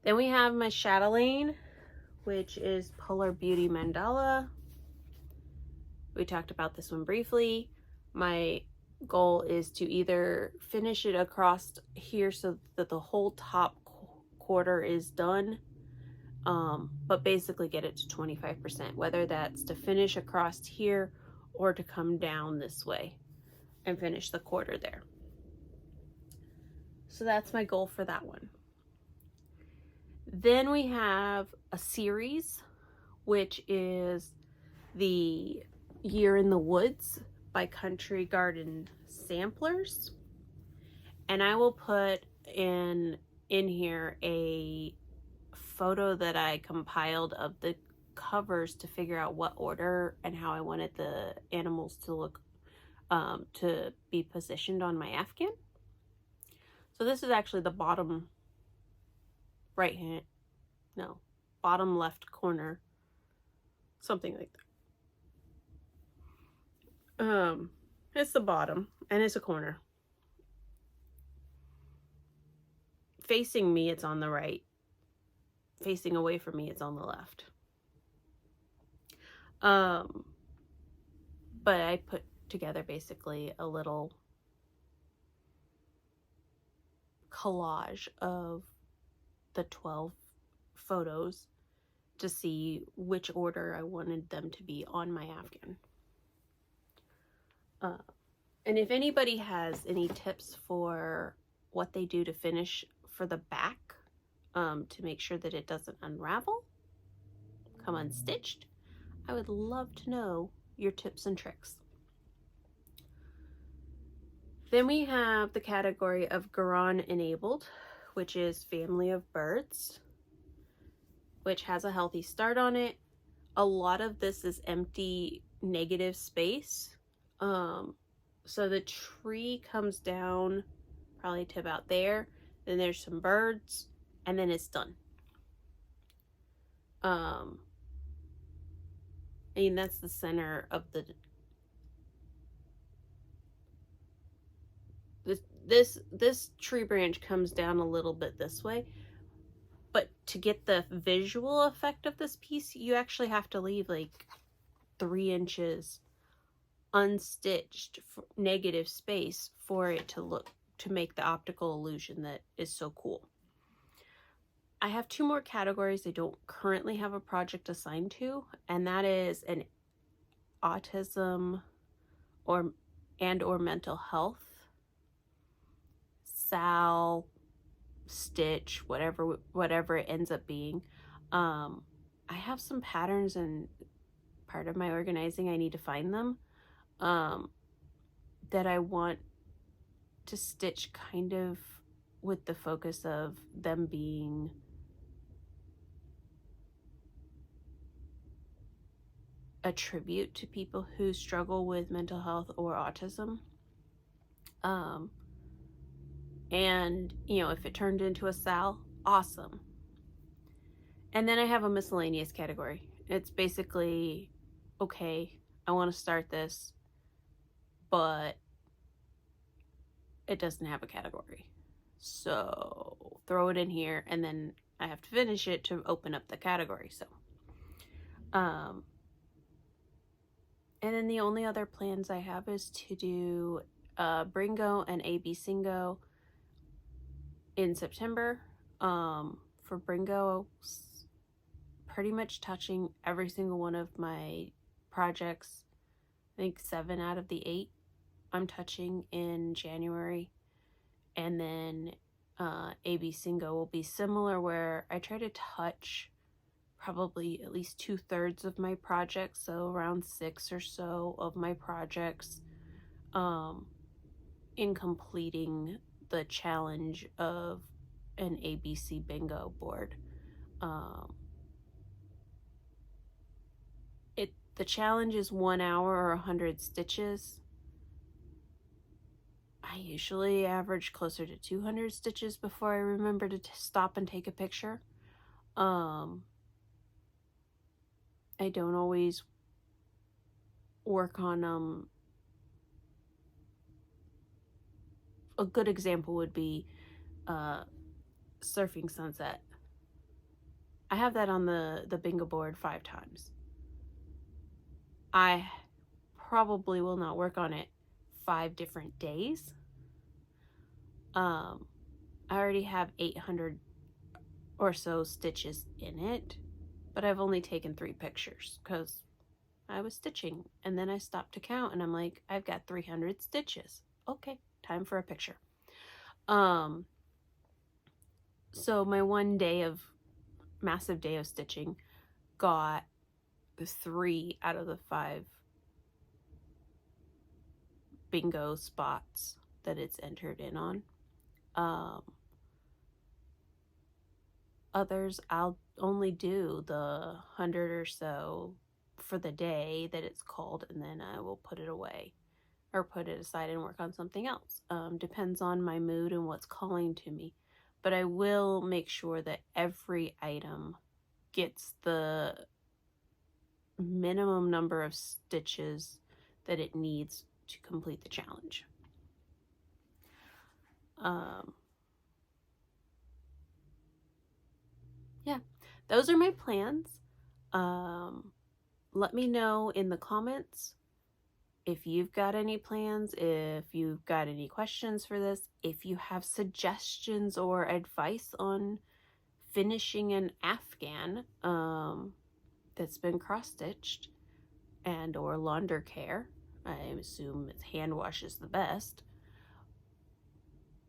Then we have my Chatelaine, which is Polar Beauty Mandala. We talked about this one briefly. My goal is to either finish it across here so that the whole top quarter is done, but basically get it to 25%, whether that's to finish across here or to come down this way and finish the quarter there. So that's my goal for that one. Then we have a series, which is the Year in the Woods by Country Garden Samplers. And I will put in here a photo that I compiled of the covers to figure out what order and how I wanted the animals to look, to be positioned on my Afghan. So this is actually the bottom right hand, no, bottom left corner, something like that. It's the bottom and it's a corner. Facing me, it's on the right. Facing away from me, it's on the left. But I put together basically a little collage of the 12 photos to see which order I wanted them to be on my Afghan. And if anybody has any tips for what they do to finish for the back, to make sure that it doesn't unravel, come unstitched, I would love to know your tips and tricks. Then we have the category of Garon enabled, which is family of birds, which has a healthy start on it. A lot of this is empty negative space. So the tree comes down probably to about there. Then there's some birds, and then it's done. I mean, that's the center of the this tree branch comes down a little bit this way, but to get the visual effect of this piece, you actually have to leave like 3 inches unstitched negative space for it to make the optical illusion that is so cool. I have 2 more categories I don't currently have a project assigned to, and that is an autism or mental health, SAL, stitch, whatever it ends up being. I have some patterns, and part of my organizing, I need to find them, that I want to stitch kind of with the focus of them being a tribute to people who struggle with mental health or autism. And, you know, if it turned into a SAL, awesome. And then I have a miscellaneous category. It's basically, okay, I want to start this, but it doesn't have a category. So throw it in here, and then I have to finish it to open up the category. So, and then the only other plans I have is to do BRRingo and ABCingo in September. For BRRingo, pretty much touching every single one of my projects. I think 7 out of the 8 I'm touching in January. And then ABCingo will be similar, where I try to touch probably at least 2/3 of my projects, so around 6 or so of my projects, in completing the challenge of an ABC bingo board. The challenge is 1 hour or 100 stitches. I usually average closer to 200 stitches before I remember to stop and take a picture. I don't always work on a good example would be Surfing Sunset. I have that on the bingo board 5 times. I probably will not work on it 5 different days. I already have 800 or so stitches in it, but I've only taken 3 pictures because I was stitching, and then I stopped to count, and I'm like, I've got 300 stitches. Okay, time for a picture. So my one day of massive day of stitching got 3 out of the 5 bingo spots that it's entered in on. Others, I'll only do the 100 or so for the day that it's called, and then I will put it away or put it aside and work on something else. Depends on my mood and what's calling to me. But I will make sure that every item gets the minimum number of stitches that it needs to complete the challenge. Yeah, those are my plans. Let me know in the comments if you've got any plans, if you've got any questions for this, if you have suggestions or advice on finishing an Afghan that's been cross-stitched and or launder care. I assume hand wash is the best.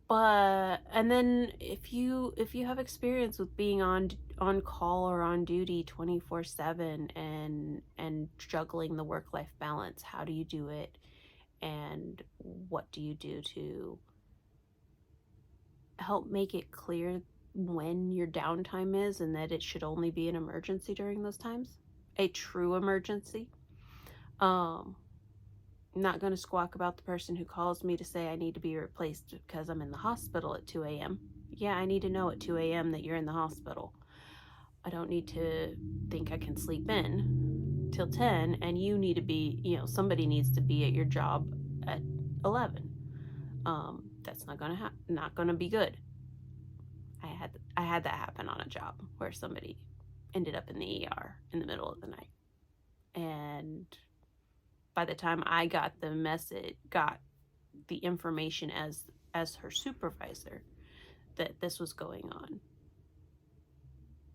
But and then if you have experience with being on call or on duty 24/7 and juggling the work-life balance, how do you do it, and what do you do to help make it clear when your downtime is and that it should only be an emergency during those times, a true emergency. I'm not going to squawk about the person who calls me to say I need to be replaced because I'm in the hospital at 2 a.m. Yeah, I need to know at 2 a.m. that you're in the hospital. I don't need to think I can sleep in till 10 and you need to be, somebody needs to be at your job at 11. That's not going to be good. I had that happen on a job where somebody ended up in the ER in the middle of the night. And by the time I got the information as her supervisor that this was going on,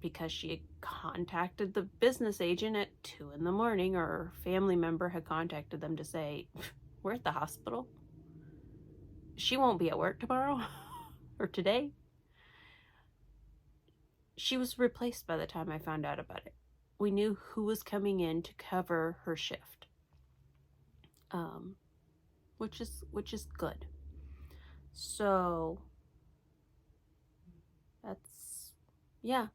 because she had contacted the business agent at 2 in the morning, or a family member had contacted them to say, we're at the hospital. She won't be at work tomorrow or today. She was replaced by the time I found out about it. We knew who was coming in to cover her shift. Which is good. So that's, yeah.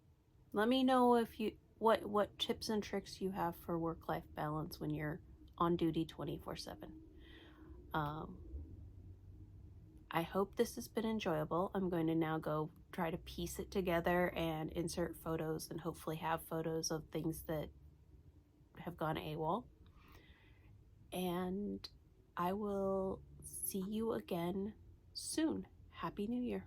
Let me know if you what tips and tricks you have for work-life balance when you're on duty 24/7. I hope this has been enjoyable. I'm going to now go try to piece it together and insert photos and hopefully have photos of things that have gone AWOL. And I will see you again soon. Happy New Year.